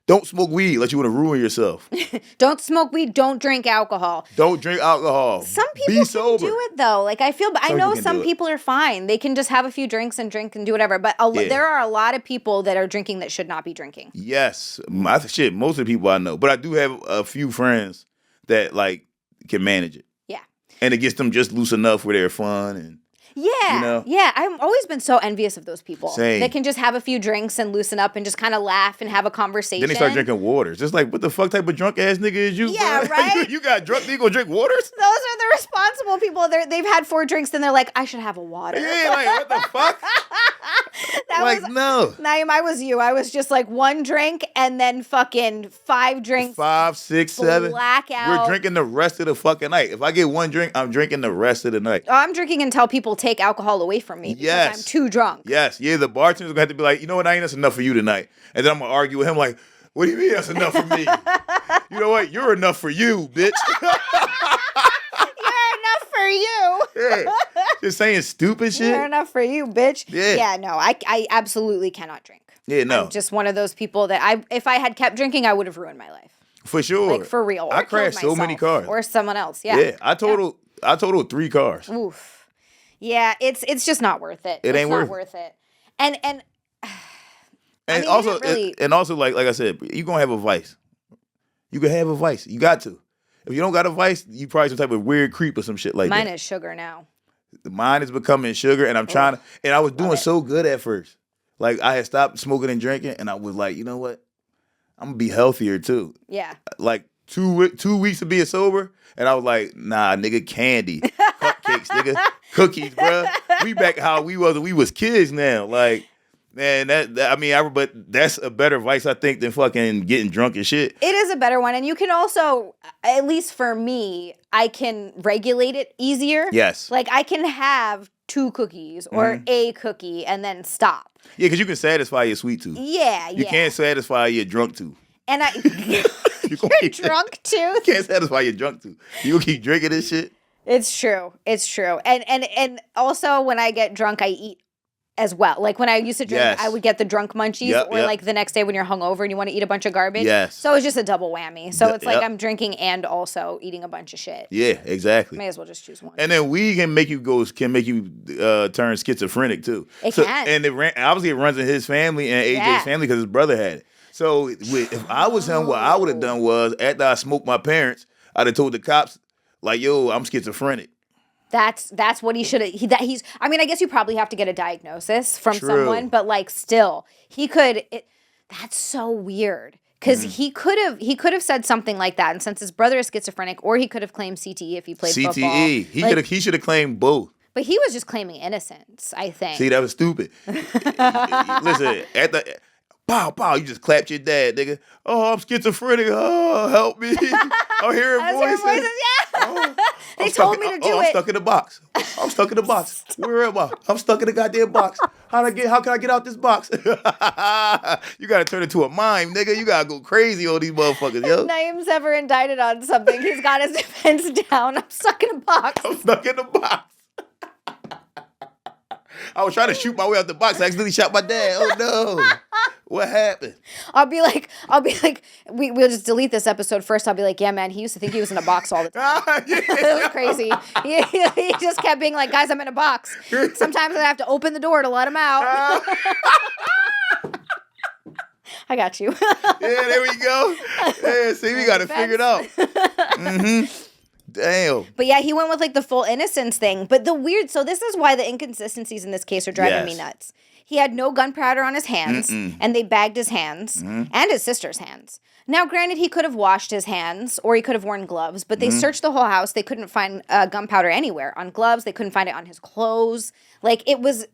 don't smoke weed unless you want to ruin yourself. Don't smoke weed. Don't drink alcohol. Don't drink alcohol. Some people can do it, though. Like, I know some people are fine. They can just have a few drinks and drink and do whatever. But there are a lot of people that are drinking that should not be drinking. Yes. Most of the people I know. But I do have a few friends that, like, can manage it. Yeah. And it gets them just loose enough where they're fun and... Yeah, you know? Yeah. I've always been so envious of those people. Same. That can just have a few drinks and loosen up and just kind of laugh and have a conversation. Then they start drinking waters. It's like, what the fuck type of drunk ass nigga is you? Yeah, bro? right? You got drunk, you gonna drink waters? Those are the responsible people. They've had 4 drinks and they're like, I should have a water. Yeah, like, what the fuck? No. Naeem, I was you. I was just like 1 drink and then fucking 5 drinks. 5, 6, 7. Blackout. We're drinking the rest of the fucking night. If I get 1 drink, I'm drinking the rest of the night. Oh, I'm drinking until people take alcohol away from me because I'm too drunk. Yes. Yeah, the bartender's gonna have to be like, you know what, Naeem, that's enough for you tonight. And then I'm gonna argue with him like, what do you mean that's enough for me? You know what? You're enough for you, bitch. For you. Yeah. Just saying stupid shit. Fair enough for you, bitch. Yeah. Yeah, no, I absolutely cannot drink. Yeah, no. I'm just one of those people that if I had kept drinking, I would have ruined my life. For sure. Like, for real. I crashed so many cars. Or someone else, yeah. Yeah, I totaled 3 cars. Oof. Yeah, it's just not worth it. It ain't worth it. And I mean, also really... and also like I said, you're gonna have a vice. You can have a vice. You got to. If you don't got a vice, you probably some type of weird creep or some shit like that. Mine is sugar now. Mine is becoming sugar, and I'm trying to. And I was doing so good at first. Like, I had stopped smoking and drinking, and I was like, you know what? I'm gonna be healthier too. Yeah. Like 2 weeks of being sober, and I was like, nah, nigga, candy, cupcakes, nigga, cookies, bro. We back how we was when we was kids now. Like, man, but that's a better vice, I think, than fucking getting drunk and shit. It is a better one. And you can also, at least for me, I can regulate it easier. Yes. Like, I can have 2 cookies or a cookie and then stop. Yeah, because you can satisfy your sweet tooth. Yeah. You can't satisfy your drunk tooth. And your drunk tooth? You can't satisfy your drunk tooth. You gonna keep drinking this shit? It's true. And also, when I get drunk, I eat as well. Like, when I used to drink, I would get the drunk munchies, like the next day when you're hungover and you want to eat a bunch of garbage. Yes. So it's just a double whammy. So it's like I'm drinking and also eating a bunch of shit. Yeah, exactly. May as well just choose one. And then weed can make you turn schizophrenic too. It can. And obviously it runs in his family and AJ's family because his brother had it. So if I was him, what I would have done was after I smoked my parents, I'd have told the cops like, "Yo, I'm schizophrenic." That's what he should have. He's. I mean, I guess you probably have to get a diagnosis from someone, but like, still, he could. That's so weird because he could have said something like that, and since his brother is schizophrenic, or he could have claimed CTE if he played football. CTE. He should have claimed both. But he was just claiming innocence, I think. See, that was stupid. Listen, at the pow, you just clapped your dad, nigga. Oh, I'm schizophrenic. Oh, help me. I'm hearing voices. Yeah. They told me to do it. I'm stuck in the box. Where am I? I'm stuck in the goddamn box. How can I get out this box? You gotta turn into a mime, nigga. You gotta go crazy on these motherfuckers, yo. If Naeem's ever indicted on something, he's got his defense down. I'm stuck in a box. I was trying to shoot my way out the box. I accidentally shot my dad. Oh no. What happened? I'll be like, we'll just delete this episode first. I'll be like, yeah, man, he used to think he was in a box all the time. It was crazy. He just kept being like, guys, I'm in a box. Sometimes I have to open the door to let him out. I got you. Yeah, there we go. Yeah, see, we got it figured out. Mm-hmm. Damn. But yeah, he went with like the full innocence thing. But so this is why the inconsistencies in this case are driving me nuts. He had no gunpowder on his hands, and they bagged his hands and his sister's hands. Now, granted, he could have washed his hands or he could have worn gloves, but they searched the whole house. They couldn't find gunpowder anywhere on gloves. They couldn't find it on his clothes. Like it was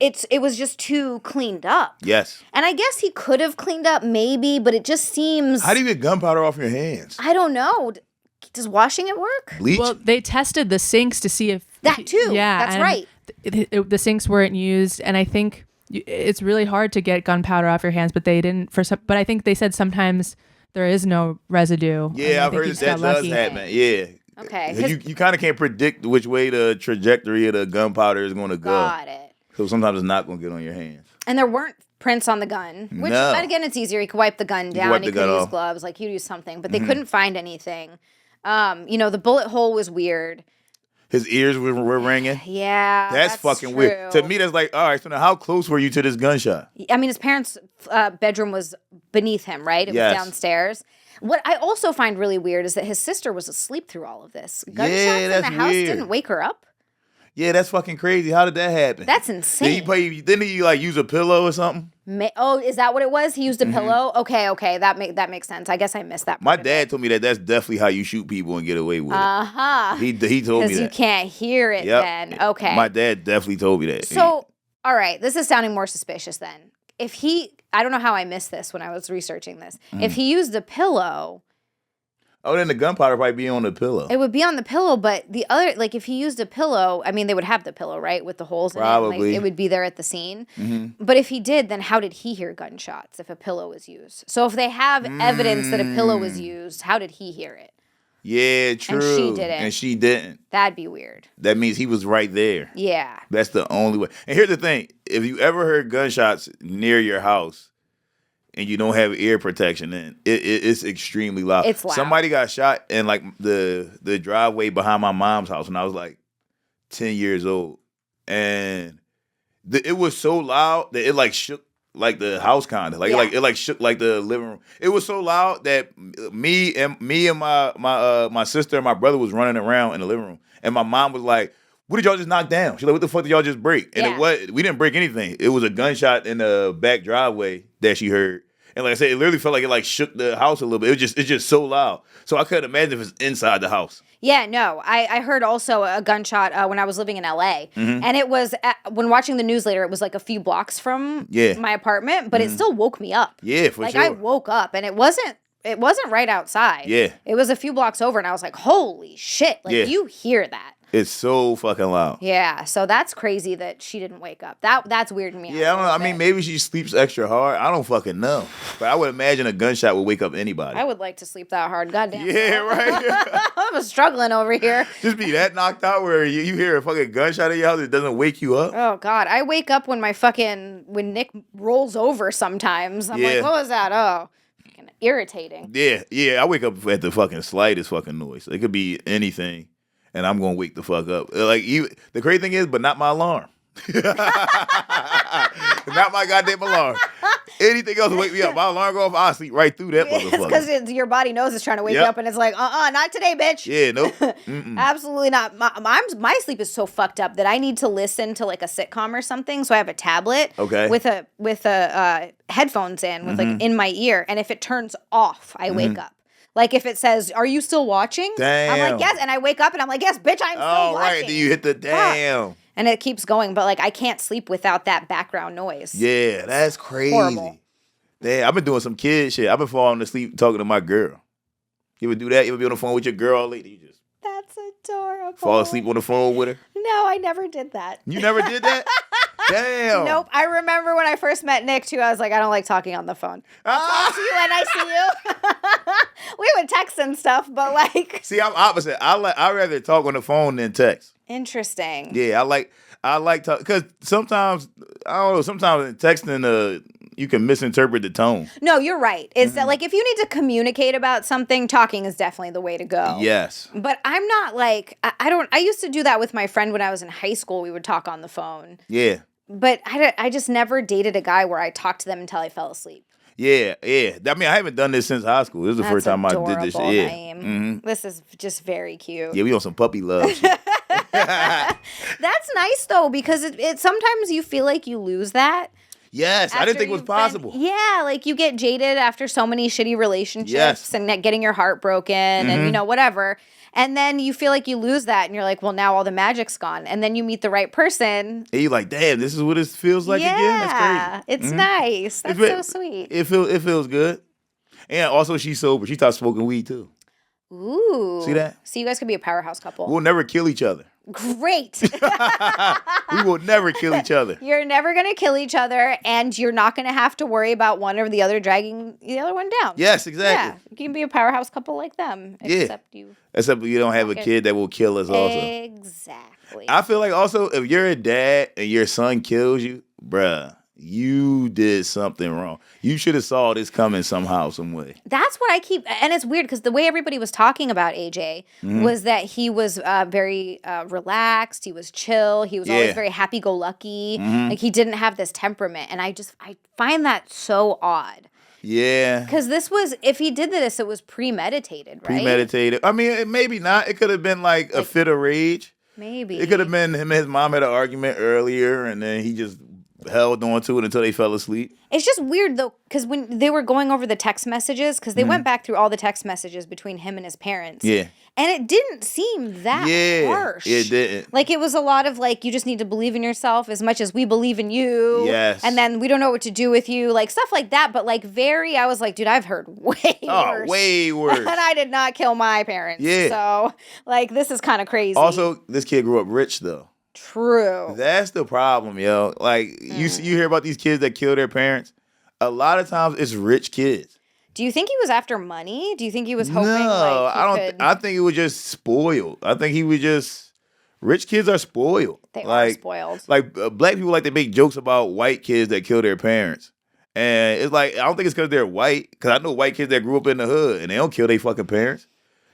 just too cleaned up. Yes. And I guess he could have cleaned up maybe, but it just seems. How do you get gunpowder off your hands? I don't know. Does washing it work? Bleach? Well, they tested the sinks to see if that too. Yeah, that's right. The sinks weren't used, and I think it's really hard to get gunpowder off your hands, but they didn't but I think they said sometimes there is no residue. Yeah, I've heard that does happen. Yeah. Okay. You kind of can't predict which way the trajectory of the gunpowder is going to go. Got it. So sometimes it's not going to get on your hands. And there weren't prints on the gun, which again, it's easier. You could wipe the gun down. You could use gloves, like you use something, but they couldn't find anything. The bullet hole was weird. His ears were ringing. Yeah, that's fucking true. weird. To me, that's like, all right, so now how close were you to this gunshot? I mean, his parents' bedroom was beneath him, right? It was downstairs. What I also find really weird is that his sister was asleep through all of this. Gunshots in the house didn't wake her up. Yeah, that's fucking crazy. How did that happen? That's insane. Didn't he like use a pillow or something? Is that what it was? He used a pillow? Okay. That makes sense. I guess I missed that part. My dad told me that's definitely how you shoot people and get away with it. Uh-huh. He told me that. Because you can't hear it then. Okay. My dad definitely told me that. So, all right, this is sounding more suspicious then. I don't know how I missed this when I was researching this. If he used a pillow... Oh, then the gunpowder probably be on the pillow. It would be on the pillow, but the other, like if he used a pillow, I mean, they would have the pillow, right, with the holes in it. Like, it would be there at the scene. Mm-hmm. But if he did, then how did he hear gunshots if a pillow was used? So if they have evidence that a pillow was used, how did he hear it? Yeah, true. And she didn't. That'd be weird. That means he was right there. Yeah. That's the only way. And here's the thing. If you ever heard gunshots near your house, and you don't have ear protection, then it's extremely loud. It's loud. Somebody got shot in like the driveway behind my mom's house when I was like 10 years old. And it was so loud that it like shook like the house kind of. Like it shook like the living room. It was so loud that me and my sister and my brother was running around in the living room. And my mom was like, what did y'all just knock down? She's like, what the fuck did y'all just break? And we didn't break anything. It was a gunshot in the back driveway that she heard. And like I said, it literally felt like it like shook the house a little bit. It's just so loud. So I couldn't imagine if it's inside the house. Yeah, no. I heard also a gunshot when I was living in LA. Mm-hmm. And it was, when watching the news later, it was like a few blocks from my apartment, but it still woke me up. Yeah, for sure. Like I woke up and it wasn't right outside. Yeah. It was a few blocks over and I was like, holy shit. Like you hear that. It's so fucking loud. Yeah, so that's crazy that she didn't wake up. That's weirding me out. Yeah, I don't know. I mean, maybe she sleeps extra hard. I don't fucking know. But I would imagine a gunshot would wake up anybody. I would like to sleep that hard. Goddamn. Yeah, right. I'm struggling over here. Just be that knocked out where you hear a fucking gunshot in your house, it doesn't wake you up. Oh, God. I wake up when when Nick rolls over sometimes. I'm like, what was that? Oh, fucking irritating. Yeah. I wake up at the fucking slightest fucking noise. It could be anything. And I'm gonna wake the fuck up. Like the crazy thing is, but not my alarm. Not my goddamn alarm. Anything else will wake me up. My alarm go off, I'll sleep right through that It's motherfucker. because your body knows it's trying to wake you up, and it's like, not today, bitch. Yeah, nope. Absolutely not. My sleep is so fucked up that I need to listen to like a sitcom or something. So I have a tablet with a headphones in with like in my ear, and if it turns off, I wake up. Like if it says, "Are you still watching?" Damn. I'm like, "Yes," and I wake up and I'm like, "Yes, bitch, I'm still Oh, watching." right. Then you hit the damn. And it keeps going, but like I can't sleep without that background noise. Yeah, that's crazy. Horrible. Damn, I've been doing some kid shit. I've been falling asleep talking to my girl. You ever do that? You ever be on the phone with your girl all late? You just That's adorable. fall asleep on the phone with her? No, I never did that. You never did that? Damn. Nope. I remember when I first met Nick too. I was like, I don't like talking on the phone. I'll talk to you when I see you. We would text and stuff, but like. See, I'm opposite. I rather talk on the phone than text. Interesting. Yeah, I like talk because sometimes I don't know. Sometimes in texting, you can misinterpret the tone. No, you're right. It's that like if you need to communicate about something, talking is definitely the way to go. Yes. But I'm not like I used to do that with my friend when I was in high school. We would talk on the phone. Yeah. But I just never dated a guy where I talked to them until I fell asleep. Yeah. I mean, I haven't done this since high school. This is the first time I did this shit. Adorable, Yeah. Naeem. This is just very cute. Yeah, we on some puppy love shit. That's nice though, because it sometimes you feel like you lose that. Yes, I didn't think it was possible. Yeah, like you get jaded after so many shitty relationships and getting your heart broken and whatever. And then you feel like you lose that and you're like, well, now all the magic's gone. And then you meet the right person. And you're like, damn, this is what it feels like again? That's crazy. It's nice. That's so sweet. It feels good. And also she's sober. She stopped smoking weed too. Ooh. See that? So you guys could be a powerhouse couple. We'll never kill each other. Great. We will never kill each other. You're never going to kill each other, and you're not going to have to worry about one or the other dragging the other one down. Yes, exactly. Yeah, you can be a powerhouse couple like them. Except you don't have a kid that will kill us also. Exactly. I feel like also if you're a dad and your son kills you, bruh, you did something wrong. You should have saw this coming somehow, some way. That's what I keep, and it's weird because the way everybody was talking about AJ was that he was very relaxed. He was chill. He was always very happy-go-lucky. Like he didn't have this temperament, and I find that so odd. Yeah. Because if he did this, it was premeditated, right? Premeditated. I mean, maybe not. It could have been like a fit of rage. Maybe. It could have been him and his mom had an argument earlier, and then he just held on to it until they fell asleep. It's just weird, though, because when they were going over the text messages, because they went back through all the text messages between him and his parents. Yeah. And it didn't seem that harsh. It didn't. Like, it was a lot of, like, you just need to believe in yourself as much as we believe in you. Yes. And then we don't know what to do with you. Like, stuff like that. But, like, I was like, dude, I've heard way worse. Way worse. And I did not kill my parents. Yeah. So, like, this is kind of crazy. Also, this kid grew up rich, though. True. That's the problem, yo. Like, you hear about these kids that kill their parents. A lot of times, it's rich kids. Do you think he was after money? Do you think he was hoping? No, I don't. I think it was just spoiled. I think he was just. Rich kids are spoiled. They are spoiled. Like black people like to make jokes about white kids that kill their parents, and it's like I don't think it's because they're white. Because I know white kids that grew up in the hood and they don't kill their fucking parents.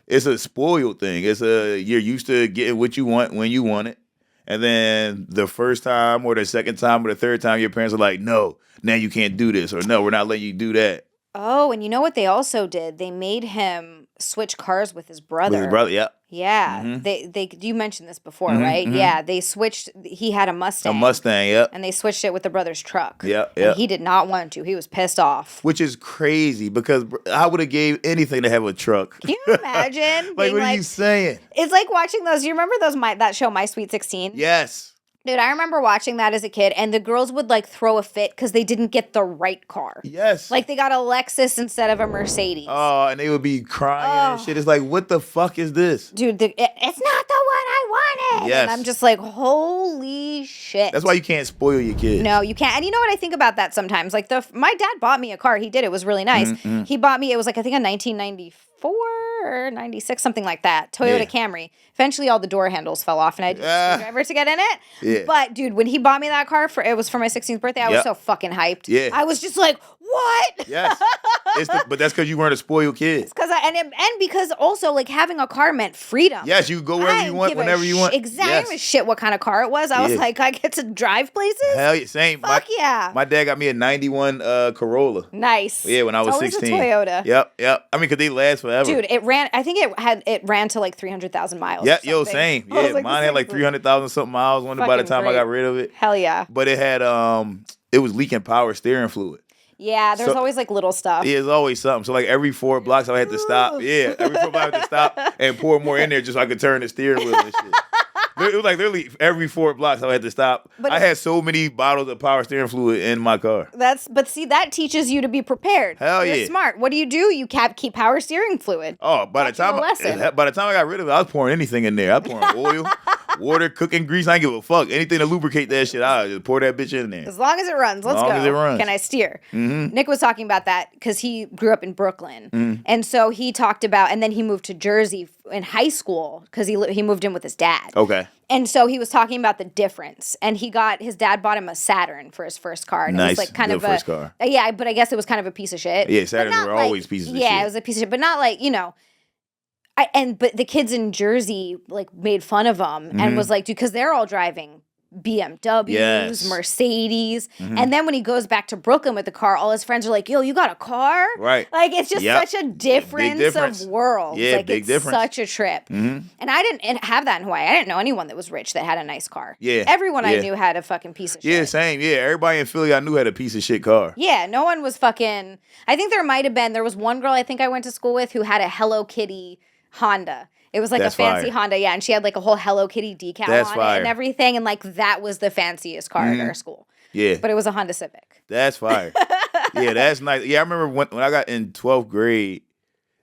It's a spoiled thing. You're used to getting what you want when you want it, and then the first time or the second time or the third time, your parents are like, "No, now you can't do this," or "No, we're not letting you do that." Oh, and you know what they also did? They made him switch cars with his brother. With his brother, yeah. Yeah. They you mentioned this before, right? Yeah, they switched. He had a Mustang. A Mustang, yep. And they switched it with the brother's truck. Yep. And he did not want to. He was pissed off. Which is crazy because I would have gave anything to have a truck. Can you imagine? Like, what are you saying? It's like watching those. You remember that show, My Sweet 16? Yes. Dude, I remember watching that as a kid, and the girls would, like, throw a fit because they didn't get the right car. Yes. Like, they got a Lexus instead of a Mercedes. Oh, and they would be crying and shit. It's like, what the fuck is this? Dude, it's not the one I wanted. Yes. And I'm just like, holy shit. That's why you can't spoil your kids. No, you can't. And you know what I think about that sometimes? Like, my dad bought me a car. He did. It was really nice. Mm-hmm. He bought me, it was like, I think a 1994 or 96, something like that. Toyota Camry. Eventually, all the door handles fell off, and I had a screwdriver to get in it. Yeah. But, dude, when he bought me that car, it was for my 16th birthday, I was so fucking hyped. Yeah. I was just like, what? Yes. But that's because you weren't a spoiled kid. Because and because also like having a car meant freedom. Yes, you go wherever you want, whenever you want. Exactly. I didn't give a shit what kind of car it was. I was like, I get to drive places. Hell yeah, same. Fuck yeah. My dad got me a '91 Corolla. Nice. Yeah, when I was always 16. A Toyota. Yep. I mean, because they last forever. Dude, it ran. I think it ran to like 300,000 miles. Yeah, yo, same. Yeah, like, mine had like 300,000 something miles. By the time I got rid of it. Hell yeah. But it had it was leaking power steering fluid. Yeah, there's always like little stuff. Yeah, there's always something. So like every 4 blocks I had to stop. Yeah, every 4 blocks I had to stop and pour more in there just so I could turn the steering wheel and shit. It was like literally every 4 blocks I had to stop. But I had so many bottles of power steering fluid in my car. But see, that teaches you to be prepared. Hell You're yeah. smart. What do? You keep power steering fluid. Oh, by the time I got rid of it, I was pouring anything in there. I was pouring oil, water, cooking grease. I ain't give a fuck. Anything to lubricate that shit, I just pour that bitch in there. As long as it runs, let's go. As long as it runs. Can I steer? Mm-hmm. Nick was talking about that because he grew up in Brooklyn. Mm-hmm. And so he talked about, and then he moved to Jersey in high school because he moved in with his dad. Okay. And so he was talking about the difference. And his dad bought him a Saturn for his first car. And nice. It was like kind of first car. Yeah, but I guess it was kind of a piece of shit. Yeah, Saturns were always pieces of shit. Yeah, it was a piece of shit, but not like, but the kids in Jersey like made fun of him and was like, dude, because they're all driving BMWs, Mercedes. Mm-hmm. And then when he goes back to Brooklyn with the car, all his friends are like, yo, you got a car? Right. Like, it's just such a difference of worlds. Yeah, like, big difference. Such a trip. Mm-hmm. And I didn't have that in Hawaii. I didn't know anyone that was rich that had a nice car. Yeah. Everyone I knew had a fucking piece of shit. Yeah, same. Yeah, everybody in Philly I knew had a piece of shit car. Yeah, no one was fucking... I think there was one girl I think I went to school with who had a Hello Kitty Honda. It was like a fancy Honda, yeah, and she had like a whole Hello Kitty decal on it and everything, and like that was the fanciest car at our school. Yeah. But it was a Honda Civic. That's fire. Yeah, that's nice. Yeah, I remember when I got in 12th grade,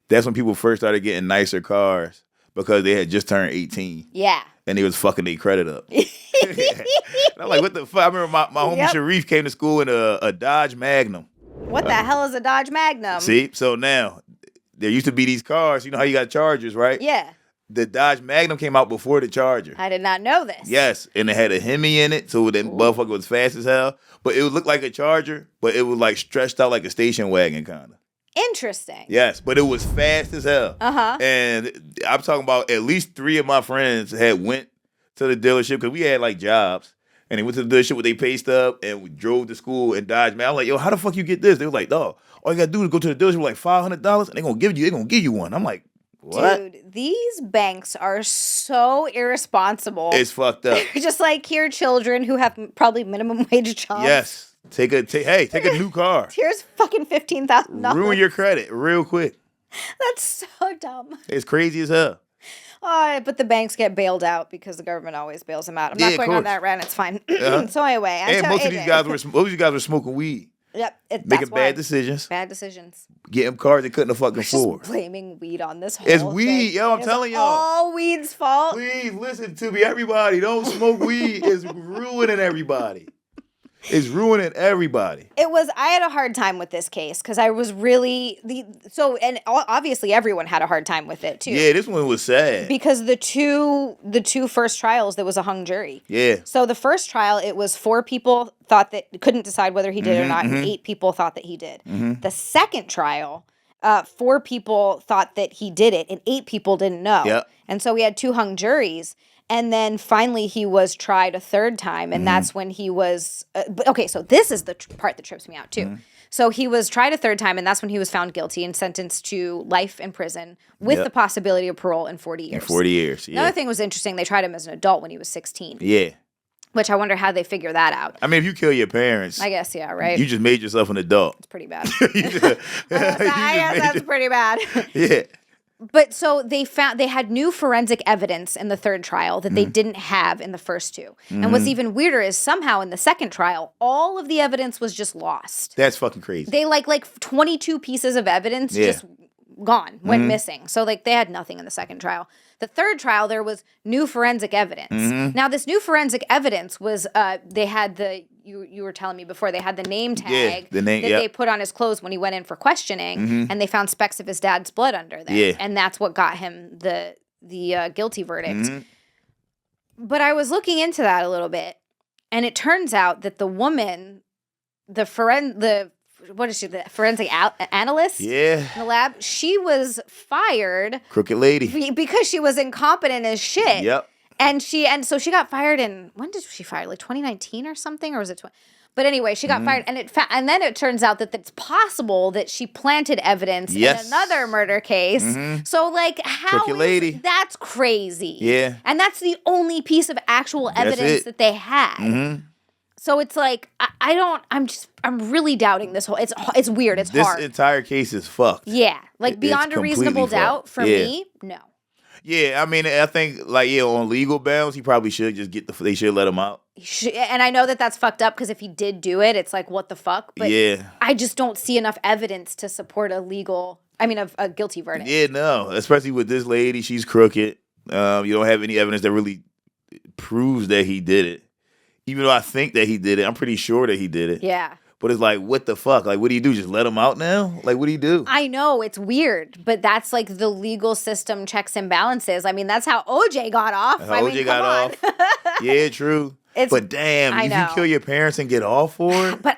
that's when people first started getting nicer cars because they had just turned 18. Yeah. And they was fucking their credit up. And I'm like, what the fuck? I remember my homie Sharif came to school in a Dodge Magnum. What the hell is a Dodge Magnum? See? So now, there used to be these cars. You know how you got Chargers, right? Yeah. The Dodge Magnum came out before the Charger. I did not know this. Yes, and it had a Hemi in it, so that motherfucker was fast as hell. But it would look like a Charger, but it was like stretched out like a station wagon kind of. Interesting. Yes, but it was fast as hell. Uh-huh. And I'm talking about at least 3 of my friends had went to the dealership because we had like jobs. And they went to the dealership with their pay stub and we drove to school and Dodge. Man, I was like, yo, how the fuck you get this? They were like, dog, all you gotta do is go to the dealership with like $500 and they're gonna give you one. I'm like, what? Dude, these banks are so irresponsible. It's fucked up. They're just like, here, children who have probably minimum wage jobs. Yes. Take a new car. Here's fucking $15,000. Ruin your credit real quick. That's so dumb. It's crazy as hell. But the banks get bailed out because the government always bails them out. I'm not going on that rant. It's fine. So anyway, and most of these guys were smoking weed. Yep, making bad decisions. Bad decisions. Getting cars they couldn't afford. Just blaming weed on this whole It's weed, thing. yo. I'm telling y'all. All weed's fault. Please listen to me, everybody. Don't smoke weed. It's ruining everybody. It's ruining everybody. I had a hard time with this case because I was really and obviously everyone had a hard time with it too. Yeah, this one was sad because the two first trials there was a hung jury. Yeah. So the first trial it was 4 people thought that couldn't decide whether he did or not, and 8 people thought that he did. Mm-hmm. The second trial, 4 people thought that he did it, and 8 people didn't know. Yep. And so we had 2 hung juries. And then finally he was tried a third time, and that's when he was okay, so this is the part that trips me out too. Mm-hmm. So he was tried a third time, and that's when he was found guilty and sentenced to life in prison with the possibility of parole in 40 years. In 40 years, yeah. Another thing was interesting, they tried him as an adult when he was 16. Yeah. Which I wonder how they figure that out. I mean, if you kill your parents... I guess, yeah, right? You just made yourself an adult. It's pretty bad. I guess that's pretty bad. Yeah. But so they had new forensic evidence in the third trial that they didn't have in the first 2. Mm-hmm. And what's even weirder is somehow in the second trial, all of the evidence was just lost. That's fucking crazy. They like 22 pieces of evidence just gone, went missing. So like they had nothing in the second trial. The third trial, there was new forensic evidence. Mm-hmm. Now this new forensic evidence was they had you were telling me before, they had the name tag that they put on his clothes when he went in for questioning, and they found specks of his dad's blood under there. Yeah. And that's what got him the guilty verdict. Mm-hmm. But I was looking into that a little bit, and it turns out that the woman, the what is she, the forensic analyst? Yeah. In the lab. She was fired. Crooked lady. Because she was incompetent as shit. Yep. And so she got fired in, when did she fire? Like 2019 or something? Or was it But anyway, she got fired, and then it turns out that it's possible that she planted evidence in another murder case. So, like, that's crazy. Yeah. And that's the only piece of actual evidence that they had. So it's like, I'm really doubting this whole, it's weird, it's hard. This entire case is fucked. Yeah. Like, beyond a reasonable doubt, for me, no. Yeah, I mean, I think, like, on legal grounds, he probably should just they should let him out. And I know that that's fucked up because if he did do it, it's like, what the fuck? But I just don't see enough evidence to support a guilty verdict. Yeah, no, especially with this lady, she's crooked. You don't have any evidence that really proves that he did it. Even though I think that he did it, I'm pretty sure that he did it. Yeah. But it's like, what the fuck? Like, what do you do? Just let him out now? Like, what do you do? I know, it's weird, but that's like the legal system checks and balances. I mean, that's how OJ got off. OJ got off. Yeah, true. But damn, if you kill your parents and get off for it? But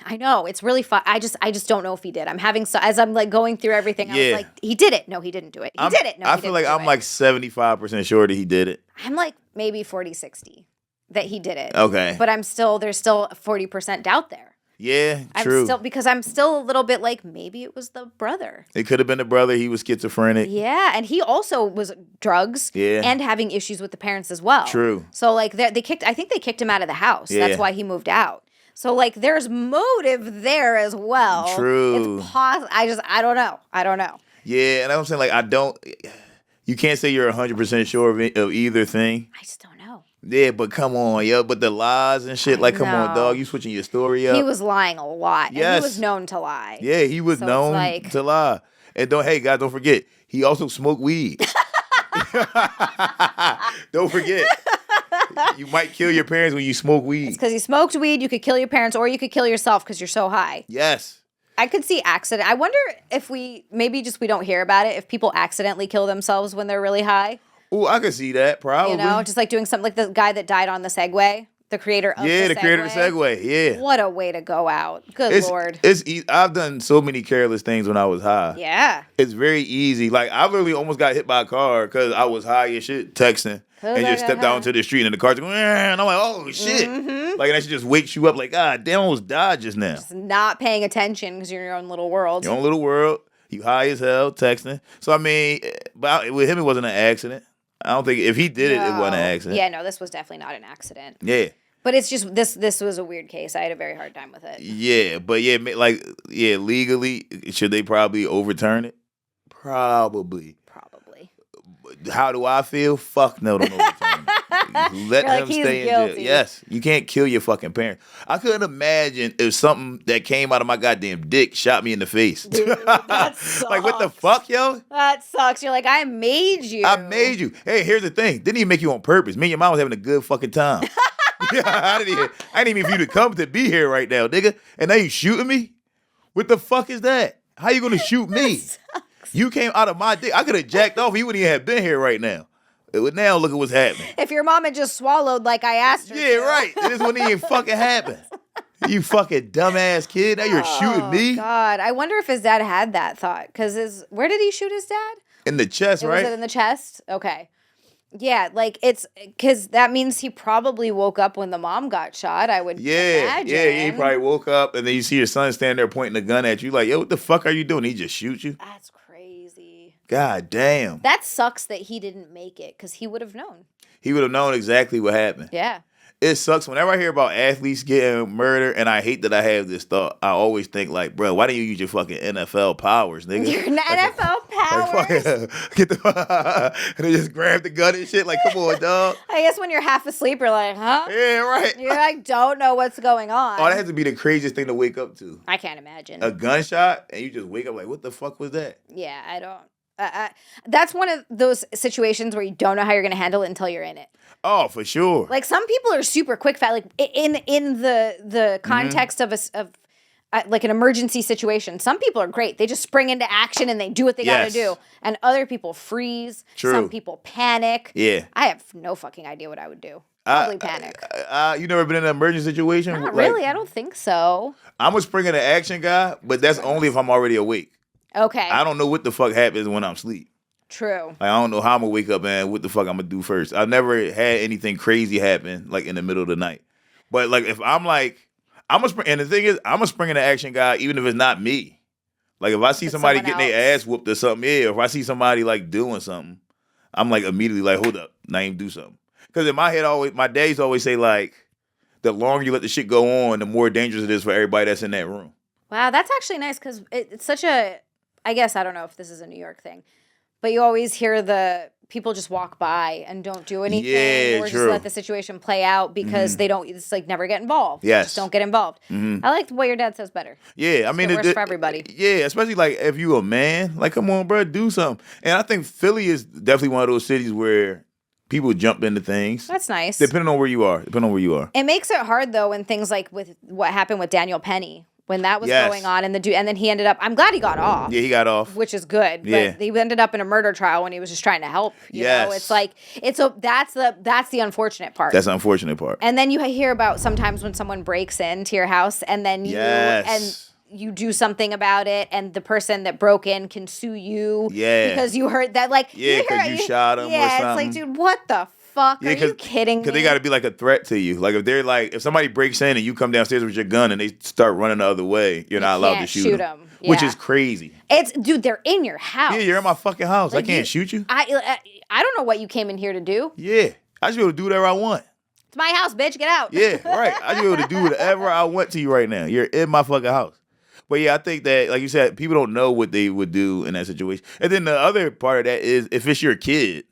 I know, it's really fun. I just don't know if he did. I'm having, as I'm like going through everything, I was like, he did it. No, he didn't do it. He did it. No, I feel like I'm like 75% sure that he did it. I'm like maybe 40-60 that he did it. Okay. But there's still 40% doubt there. Yeah, true. Because I'm still a little bit like, maybe it was the brother. It could have been the brother. He was schizophrenic. Yeah, and he also was drugs and having issues with the parents as well. True. So, like, I think they kicked him out of the house. Yeah. That's why he moved out. So, like, there's motive there as well. True. It's I don't know. Yeah, and I'm saying, like, you can't say you're 100% sure of either thing. I just don't know. Yeah, but come on, yo. But the lies and shit, come on, dog. You switching your story up. He was lying a lot. Yes. And he was known to lie. Yeah, he was known to lie. And hey, guys, don't forget, he also smoked weed. Don't forget. You might kill your parents when you smoke weed. It's because you smoked weed, you could kill your parents, or you could kill yourself because you're so high. Yes. I could see accident. I wonder if we don't hear about it, if people accidentally kill themselves when they're really high. Oh, I could see that, probably. You know, just like doing something like the guy that died on the Segway, the creator of the Segway. Yeah, the creator of the Segway, yeah. What a way to go out. Good Lord. I've done so many careless things when I was high. Yeah. It's very easy. Like, I literally almost got hit by a car because I was high as shit, texting. And just stepped out into the street and the car's going, and I'm like, oh, shit. Mm-hmm. Like, and that shit just wakes you up like, God damn, I almost died just now. Just not paying attention because you're in your own little world. Your own little world. You high as hell, texting. So, I mean, but with him, it wasn't an accident. I don't think if he did it wasn't an accident. Yeah, no, this was definitely not an accident. Yeah. But it's just, this was a weird case. I had a very hard time with it. Yeah, but legally, should they probably overturn it? Probably. How do I feel? Fuck no, don't overturn it. Let him stay in jail. Yes, you can't kill your fucking parents. I couldn't imagine if something that came out of my goddamn dick shot me in the face. Dude, that sucks. Like, what the fuck, yo? That sucks. You're like, I made you. Hey, here's the thing. Didn't even make you on purpose. Me and your mom was having a good fucking time. I didn't even for you to come to be here right now, nigga. And now you shooting me? What the fuck is that? How you gonna shoot me? You came out of my dick. I could have jacked off. He wouldn't even have been here right now. But now look at what's happening. If your mom had just swallowed like I asked her Yeah, to. right. This wouldn't even fucking happen. You fucking dumbass kid. Now you're shooting me. God, I wonder if his dad had that thought. Because where did he shoot his dad? In the chest, right? Was it in the chest? Okay. Yeah, like it's because that means he probably woke up when the mom got shot. I would imagine. Yeah, he probably woke up and then you see your son standing there pointing a gun at you, like, yo, what the fuck are you doing? He just shoot you. That's crazy. God damn. That sucks that he didn't make it because he would have known. He would have known exactly what happened. Yeah. It sucks whenever I hear about athletes getting murdered, and I hate that I have this thought. I always think like, bro, why didn't you use your fucking NFL powers, nigga? Your NFL powers? Get the and they just grab the gun and shit. Like, come on, dog. I guess when you're half asleep, you're like, huh? Yeah, right. You like don't know what's going on. Oh, that has to be the craziest thing to wake up to. I can't imagine. A gunshot, and you just wake up like, what the fuck was that? Yeah, I don't. That's one of those situations where you don't know how you're going to handle it until you're in it. Oh, for sure. Like some people are super quick fat. Like in the context of like an emergency situation, some people are great. They just spring into action and they do what they got to do. And other people freeze. True. Some people panic. Yeah. I have no fucking idea what I would do. Probably panic. You never been in an emergency situation? Not Like, really. I don't think so. I'm a spring into action guy, but that's only if I'm already awake. Okay. I don't know what the fuck happens when I'm asleep. True. Like, I don't know how I'm gonna wake up and what the fuck I'm gonna do first. I've never had anything crazy happen like in the middle of the night. But like if I'm like, I'm a spring, and the thing is, I'm a spring into action guy even if it's not me. Like if I see somebody getting their ass whooped or something, or if I see somebody like doing something, I'm like immediately like, hold up, now you do something. Because in my head, my days always say like, the longer you let the shit go on, the more dangerous it is for everybody that's in that room. Wow, that's actually nice because it's such a, I guess, I don't know if this is a New York thing, but you always hear the people just walk by and don't do anything or just let the situation play out because they don't, it's like never get involved. Yes. Just don't get involved. I like what your dad says better. Yeah, I mean, it works for everybody. Yeah, especially like if you a man, like come on, bro, do something. And I think Philly is definitely one of those cities where people jump into things. That's nice. Depending on where you are. It makes it hard though when things like with what happened with Daniel Penny. When that was going on, and then he ended up. I'm glad he got off. Yeah, he got off, which is good. Yeah. But he ended up in a murder trial when he was just trying to help. You know, it's like that's the unfortunate part. That's the unfortunate part. And then you hear about sometimes when someone breaks into your house, and then you do something about it, and the person that broke in can sue you. Yeah, because you heard that. Like because you shot him. Or something. Yeah, it's like, dude, what the fuck? Are you kidding me? Because they got to be like a threat to you. Like if somebody breaks in and you come downstairs with your gun and they start running the other way, you're not allowed to shoot them. Yeah. Which is crazy. Dude, they're in your house. Yeah, you're in my fucking house. Like, I can't shoot you. I don't know what you came in here to do. Yeah, I should be able to do whatever I want. It's my house, bitch. Get out. Yeah, right. I should be able to do whatever I want to you right now. You're in my fucking house. But yeah, I think that, like you said, people don't know what they would do in that situation. And then the other part of that is if it's your kid.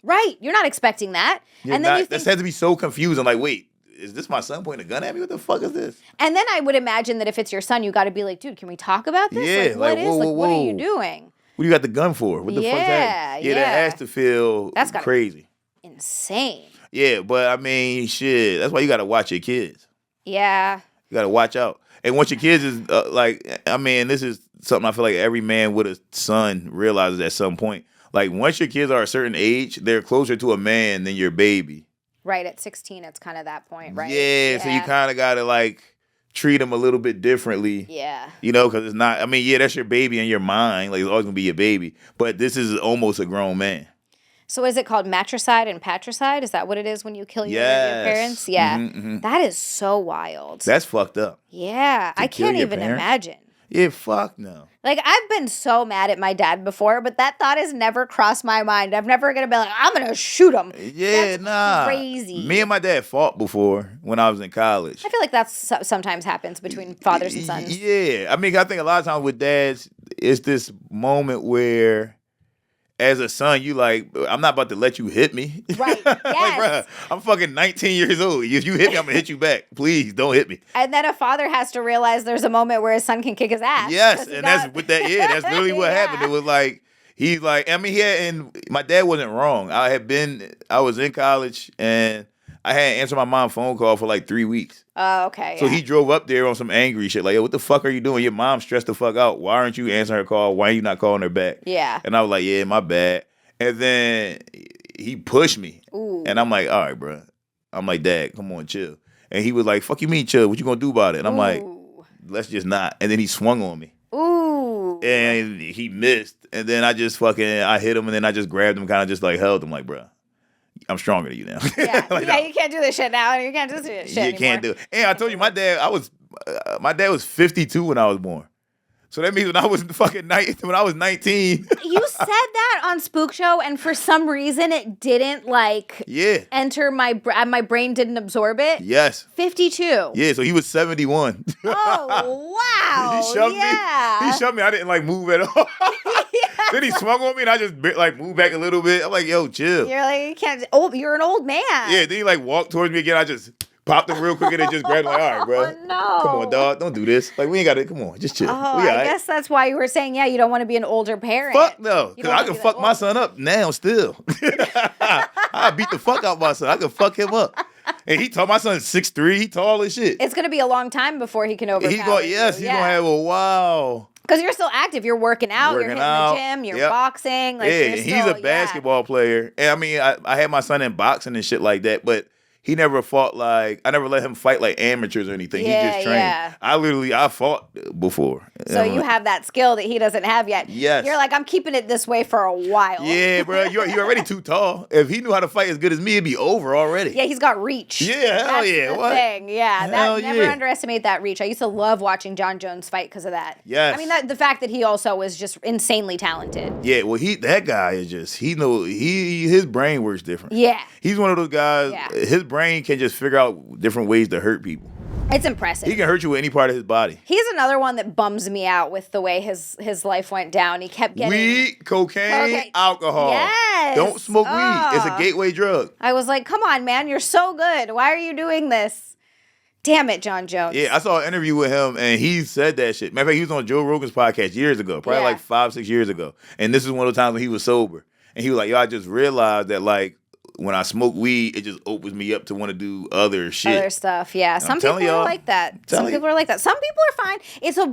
Right. You're not expecting that. And then that has to be so confusing. Like, wait, is this my son pointing a gun at me? What the fuck is this? And then I would imagine that if it's your son, you got to be like, dude, can we talk about this? Yeah. What are you doing? What do you got the gun for? What the fuck's that? Yeah, that has to feel crazy. Insane. Yeah, but I mean, shit. That's why you got to watch your kids. Yeah. You got to watch out. And once your kids is this is something I feel like every man with a son realizes at some point. Like, once your kids are a certain age, they're closer to a man than your baby. Right, at 16, it's kind of that point, right? Yeah, so you kind of got to, like, treat them a little bit differently. Yeah. You know, because it's not, that's your baby in your mind. Like, it's always going to be your baby. But this is almost a grown man. So is it called matricide and patricide? Is that what it is when you kill your parents? Yeah. Mm-hmm. That is so wild. That's fucked up. Yeah, I can't even imagine. Yeah, fuck no. Like, I've been so mad at my dad before, but that thought has never crossed my mind. I'm never going to be like, I'm going to shoot him. Yeah, That's crazy. Me and my dad fought before when I was in college. I feel like that's sometimes happens between fathers and sons. Yeah. I think a lot of times with dads, it's this moment where, as a son, you like, I'm not about to let you hit me. Right. Yes. Like, bro, I'm fucking 19 years old. If you hit me, I'm going to hit you back. Please don't hit me. And then a father has to realize there's a moment where his son can kick his ass. Yes. And that's literally what happened. It was like, he's like, and my dad wasn't wrong. I was in college and I hadn't answered my mom's phone call for like 3 weeks. Oh, okay. So he drove up there on some angry shit. Like, yo, what the fuck are you doing? Your mom stressed the fuck out. Why aren't you answering her call? Why are you not calling her back? Yeah. And I was like, yeah, my bad. And then he pushed me. Ooh. And I'm like, all right, bro. I'm like, Dad, come on, chill. And he was like, fuck you mean chill? What you gonna do about it? And I'm like, let's just not. And then he swung on me. Ooh. And he missed. And then I hit him and then I just grabbed him, kind of just like held him like, bro, I'm stronger than you now. Yeah, like, yeah, you can't do this shit now. You can't do this shit anymore. Can't do it. And I told you, my dad was 52 when I was born. So that means when I was 19. You said that on Spook Show, and for some reason it didn't enter my brain didn't absorb it. Yes. 52. Yeah, so he was 71. Oh wow. He shoved me. He shoved me. I didn't move at all. Yeah. Then he swung on me and I just moved back a little bit. I'm like, yo, chill. You're like, you can't. Oh, you're an old man. Yeah. Then he walked towards me again. I just popped him real quick and then just grabbed him like, all right, bro. Oh, no. Come on, dog. Don't do this. Like, we ain't got to. Come on. Just chill. Oh, I guess that's why you were saying, you don't want to be an older parent. Fuck no. Because I can fuck my son up now still. I beat the fuck out my son. I can fuck him up. And my son's 6'3". He tall as shit. It's going to be a long time before he can overpower He's going to have a wow. Because you're still active. You're working out. You're hitting the gym. You're boxing. He's a basketball player. And I had my son in boxing and shit like that. But he never fought like, I never let him fight like amateurs or anything. Yeah, he just trained. yeah. I fought before. So you have that skill that he doesn't have yet. Yes. You're like, I'm keeping it this way for a while. Yeah, bro, you're already too tall. If he knew how to fight as good as me, it'd be over already. Yeah, he's got reach. Yeah, hell That's yeah. the What? thing. Yeah, Hell never yeah. underestimate that reach. I used to love watching John Jones fight because of that. Yes. I mean, the fact that he also was just insanely talented. Yeah, well, that guy is just, his brain works different. Yeah. He's one of those guys, Yeah. his brain can just figure out different ways to hurt people. It's impressive. He can hurt you with any part of his body. He's another one that bums me out with the way his life went down. He kept getting Weed, cocaine, alcohol. Yes. Don't smoke weed. It's a Oh. gateway drug. I was like, come on, man, you're so good. Why are you doing this? Damn it, John Jones. Yeah, I saw an interview with him, and he said that shit. Matter of fact, he was on Joe Rogan's podcast years ago, probably Yeah. like 5-6 years ago. And this is one of the times when he was sober. And he was like, yo, I just realized that, like, when I smoke weed, it just opens me up to want to do other shit. Other stuff, yeah. Some people telling are y'all. like that. Some Telling you. people are like that. Some people are fine.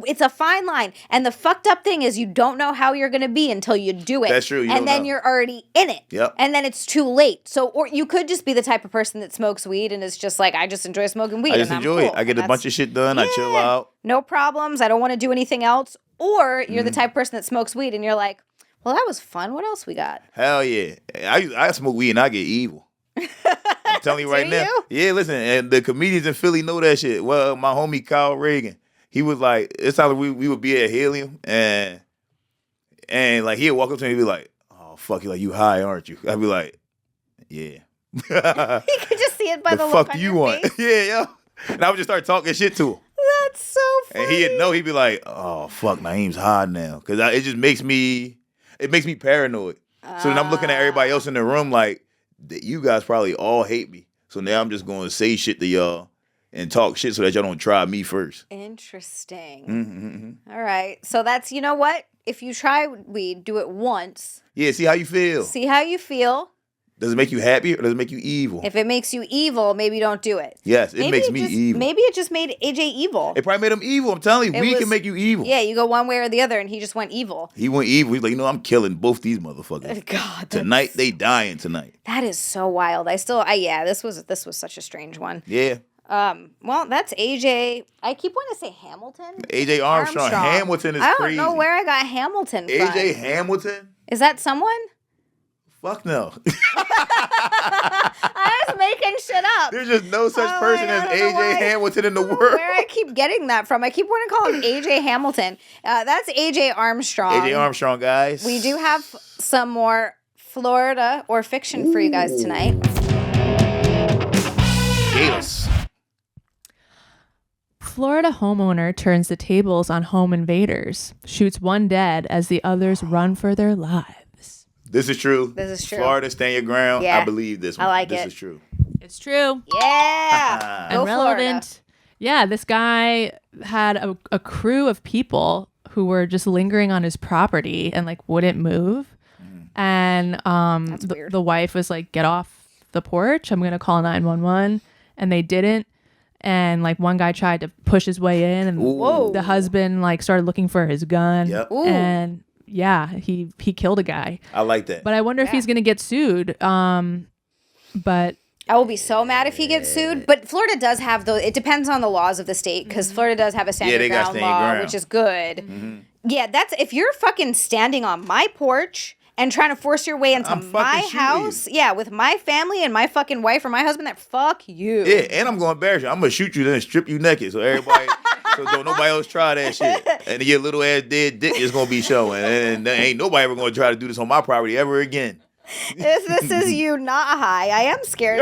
It's a fine line. And the fucked up thing is you don't know how you're gonna be until you do it. That's true. You and don't then know. you're already in it. Yep. And then it's too late. So, or you could just be the type of person that smokes weed and is just like, I just enjoy smoking weed. I just and I'm enjoy it. cool. I get a And bunch of shit done. I chill Yeah. out. No problems. I don't want to do anything else. Or you're Mm-hmm. the type of person that smokes weed and you're like, well, that was fun. What else we got? Hell yeah. I smoke weed and I get evil. I'm telling you right Do now. you? Yeah, listen, and the comedians in Philly know that shit. Well, my homie Kyle Reagan, he was like, it's time we would be at Helium and like he'd walk up to me and be like, oh fuck you, like you high, aren't you? I'd be like, yeah. You could just see it by the the look fuck on do you your want? face. Yeah. And I would just start talking shit to him. That's so funny. And he'd know, he'd be like, oh fuck, Naeem's high now. Cause it just makes me paranoid. So then I'm looking at everybody else in the room like, you guys probably all hate me. So now I'm just going to say shit to y'all and talk shit so that y'all don't try me first. Interesting. Mm-hmm. All right. So that's, you know what? If you try weed, do it once. Yeah, see how you feel. See how you feel. Does it make you happy or does it make you evil? If it makes you evil, maybe don't do it. Yes, it makes me just, evil. Maybe it just made AJ evil. It probably made him evil. I'm telling you, It weed was- can make you evil. Yeah, you go one way or the other, and he just went evil. He went evil. He's like, I'm killing both these motherfuckers. God, Tonight, they dying tonight. that is so wild. Yeah, this was such a strange one. Yeah. Well, that's AJ. I keep wanting to say Hamilton. AJ Armstrong. Hamilton is I don't crazy. know where I got Hamilton from. AJ Hamilton? Is that someone? Fuck no. I was making shit up. There's just no such Oh my person God, as I don't know AJ why- Hamilton in the world. Where I keep getting that from. I keep wanting to call him AJ Hamilton. That's AJ Armstrong. AJ Armstrong, guys. We do have some more Florida or fiction for you guys tonight. Yes. Florida homeowner turns the tables on home invaders, shoots one dead as the others run for their lives. This is true. This is true. Florida, stand your ground. Yeah. I believe this one. I like this it. is true. It's true. Yeah. Go And relevant. Florida. Yeah, this guy had a crew of people who were just lingering on his property and like wouldn't move. And weird. the wife was like, get off the porch. I'm going to call 911. And they didn't. And like one guy tried to push his way in and Whoa. the husband like started looking for his gun. Yep. Ooh. And yeah, he killed a guy. I like that. But I wonder if he's going to get sued. But I will be so mad if he gets sued. But Florida does have those. It depends on the laws of the state because Florida does have a stand they your got ground stand your law, ground. which is good. Yeah, that's if you're fucking standing on my porch and trying to force your way into I'm fucking my shooting house, yeah, with my family and my fucking wife or my husband, that fuck you. Yeah, and I'm going to embarrass you. I'm going to shoot you then strip you naked so everybody, so don't nobody else try that shit. And your little ass dead dick is going to be showing. And there ain't nobody ever going to try to do this on my property ever again. This is you not high. I am scared.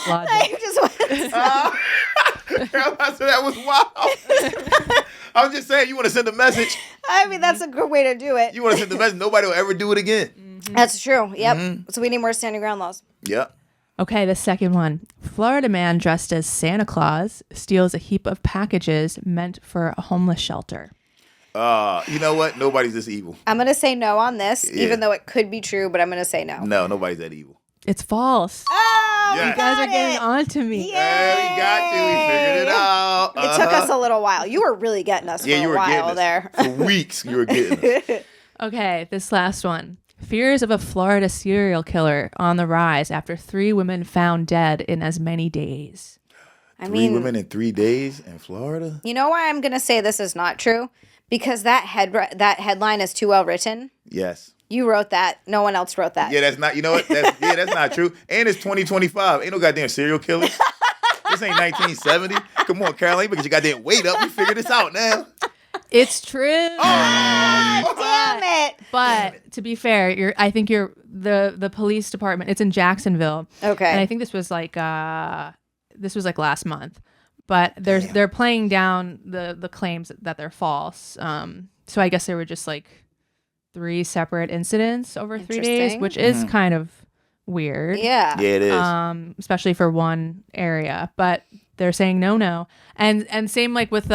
logic. You just went. I said that was wild. I was just saying, you want to send a message. I mean, that's a good way to do it. You want to send a message. Nobody will ever do it again. That's true. Yep. So we need more standing ground laws. Yep. Okay, the second one. Florida man dressed as Santa Claus steals a heap of packages meant for a homeless shelter. You know what? Nobody's this evil. I'm going to say no on this, Yeah. even though it could be true, but I'm going to say no. No, nobody's that evil. It's false. Oh, Yeah. we You You guys got are getting it. on to me. Hey, we got you. We figured it out. It took us a little while. You were really getting us for Yeah, you a were while getting us. there. For weeks, you were getting us. Okay, this last one. Fears of a Florida serial killer on the rise after 3 women found dead in as many days. Three women in 3 days in Florida? You know why I'm going to say this is not true? Because that headline is too well written. Yes. You wrote that. No one else wrote that. Yeah, that's not, you know what? That's not true. And it's 2025. Ain't no goddamn serial killer. This ain't 1970. Come on, Caroline, because you goddamn weight up. We figured this out now. It's true. Oh, damn it. But to be fair, I think the police department. It's in Jacksonville. Okay. And I think this was like last month. But they're playing down the claims that they're false. So I guess there were just like 3 separate incidents over 3 days, which is kind of weird. Yeah. Yeah, it is. Especially for one area. But they're saying no. And same like with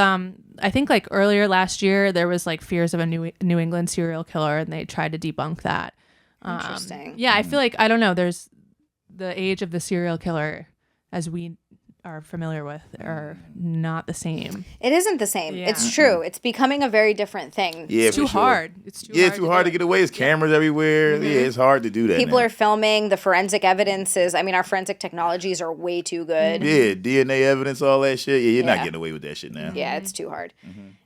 I think like earlier last year there was like fears of a New England serial killer, and they tried to debunk that. Interesting. Yeah, I feel like, I don't know, there's the age of the serial killer as we are familiar with are not the same. It isn't the same. Yeah. It's true. It's becoming a very different thing. Yeah, It's too for sure. hard. It's too hard to get away. There's cameras everywhere. Yeah, it's hard to do that. People now. are filming. The forensic evidence is, our forensic technologies are way too good. Yeah, DNA evidence, all that shit. Yeah, you're not Yeah. getting away with that shit now. Yeah, it's too hard.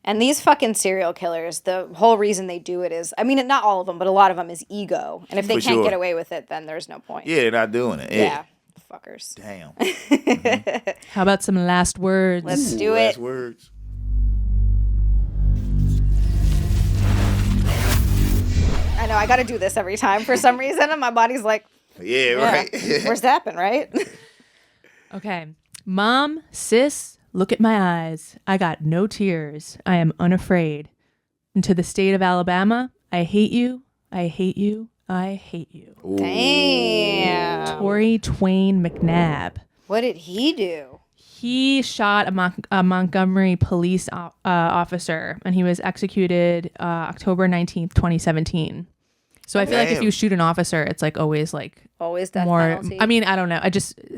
And these fucking serial killers, the whole reason they do it is, not all of them, but a lot of them is ego. And if they For can't sure. get away with it, then there's no point. Yeah, they're not doing it. Yeah. Fuckers. Damn. How about some last words? Let's do Last it. words. I know, I got to do this every time for some reason, and my body's like, Yeah, right. where's that happen, right? Okay. Mom, sis, look at my eyes. I got no tears. I am unafraid. And to the state of Alabama, I hate you. I hate you. I hate you. Damn. Tory Twain McNabb. What did he do? He shot a Montgomery police officer, and he was executed October 19th, 2017. So I feel like if Damn. you shoot an officer, it's like always like Always death more. penalty. I don't know.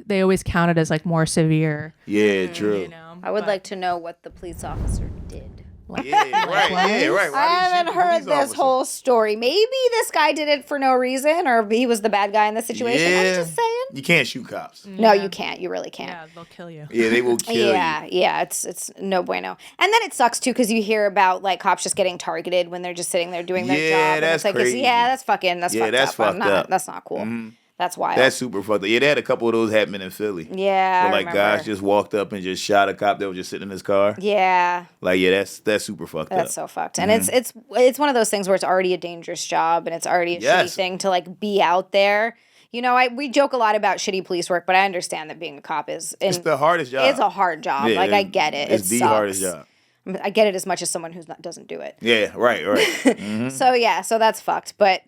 They always count it as like more severe. Yeah, true. You know. I would like to know what the police officer did. Yeah, right. Yeah, right. Why I did you haven't shoot the heard police this officer? whole story. Maybe this guy did it for no reason, or he was the bad guy in the situation. Yeah. I'm just saying. You can't shoot cops. No, you can't. You really can't. Yeah, they'll kill you. Yeah, they will kill Yeah, you. yeah, it's no bueno. And then it sucks too because you hear about like cops just getting targeted when they're just sitting there doing their Yeah, job. And that's it's like, crazy. that's fucking, that's Yeah, fucked that's up. I'm fucked not- up. That's not cool. That's wild. That's super fucked up. Yeah, they had a couple of those happening in Philly. yeah, Where I like remember. guys just walked up and just shot a cop that was just sitting in his car. Yeah, Like, yeah, that's super fucked up. that's so fucked. And it's one of those things where it's already a dangerous job and it's already a shitty Yes. thing to like be out there. You know, we joke a lot about shitty police work, but I understand that being a cop is It's the hardest job. It's a hard job. Yeah, like I get it. It's it the sucks. hardest job. I get it as much as someone who doesn't do it. Yeah, right. So yeah, so that's fucked. But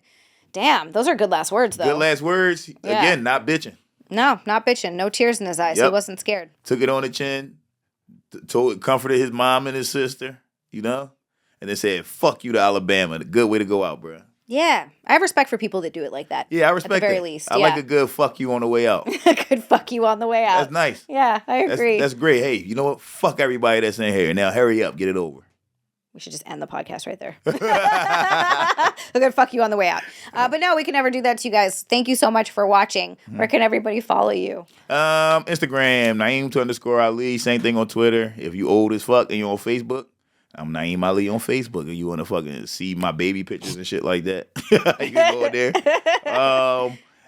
damn, those are good last words though. Good last words. Yeah. Again, not bitching. No, not bitching. No tears in his eyes. He Yep. wasn't scared. Took it on the chin. Comforted his mom and his sister, you know? And then said, fuck you to Alabama. The good way to go out, bro. Yeah, I have respect for people that do it like that. Yeah, I respect at the very that. least. I like a good fuck you on the way out. Could fuck you on the way out. That's nice. Yeah, I agree. That's great. Hey, you know what? Fuck everybody that's in here. Now hurry up. Get it over. We should just end the podcast right there. We're gonna fuck you on the way out. But no, we can never do that to you guys. Thank you so much for watching. Where can everybody follow you? Instagram, Naeem_Ali. Same thing on Twitter. If you old as fuck and you're on Facebook, I'm Naeem Ali on Facebook. And you want to fucking see my baby pictures and shit like that, you can go there.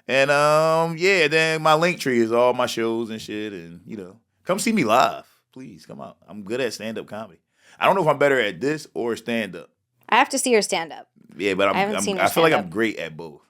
Yeah, then my link tree is all my shows and shit. And, you know, come see me live. Please, come out. I'm good at stand-up comedy. I don't know if I'm better at this or stand-up. I have to see your stand up. Yeah, but I haven't seen your I feel like I'm stand-up. great at both.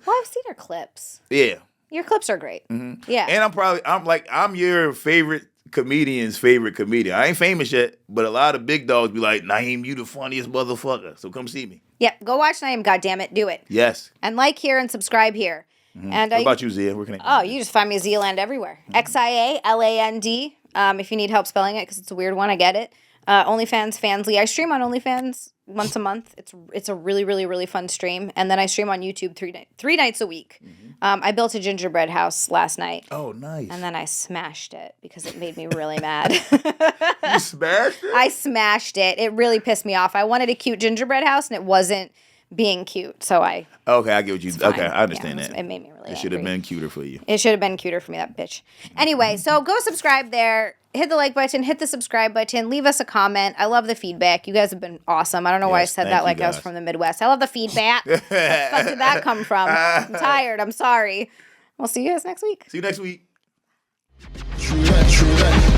Well, I've seen your clips. Yeah. Your clips are great. Yeah. And I'm your favorite comedian's favorite comedian. I ain't famous yet, but a lot of big dogs be like, Naeem, you the funniest motherfucker. So come see me. Yep. Go watch Naeem. Goddammit, do it. Yes. And like here and subscribe here. And What about you, Zia? Where can I? Oh, you just find me Zealand everywhere. XIALAND. If you need help spelling it, because it's a weird one, I get it. OnlyFans, Fansly. I stream on OnlyFans once a month. It's a really, really, really fun stream. And then I stream on YouTube three nights a week. I built a gingerbread house last night. Oh, nice. And then I smashed it because it made me really mad. You smashed it? I smashed it. It really pissed me off. I wanted a cute gingerbread house, and it wasn't being cute. So I... Okay, I get what you... Okay, I understand that. It made me really It should have angry. been cuter for you. It should have been cuter for me, that bitch. Anyway, so go subscribe there. Hit the like button. Hit the subscribe button. Leave us a comment. I love the feedback. You guys have been awesome. I don't know why I Yes, said thank that you, like I was guys. from the Midwest. I love the feedback. Where the fuck did that come from? I'm tired. I'm sorry. We'll see you guys next week. See you next week. True that, true that.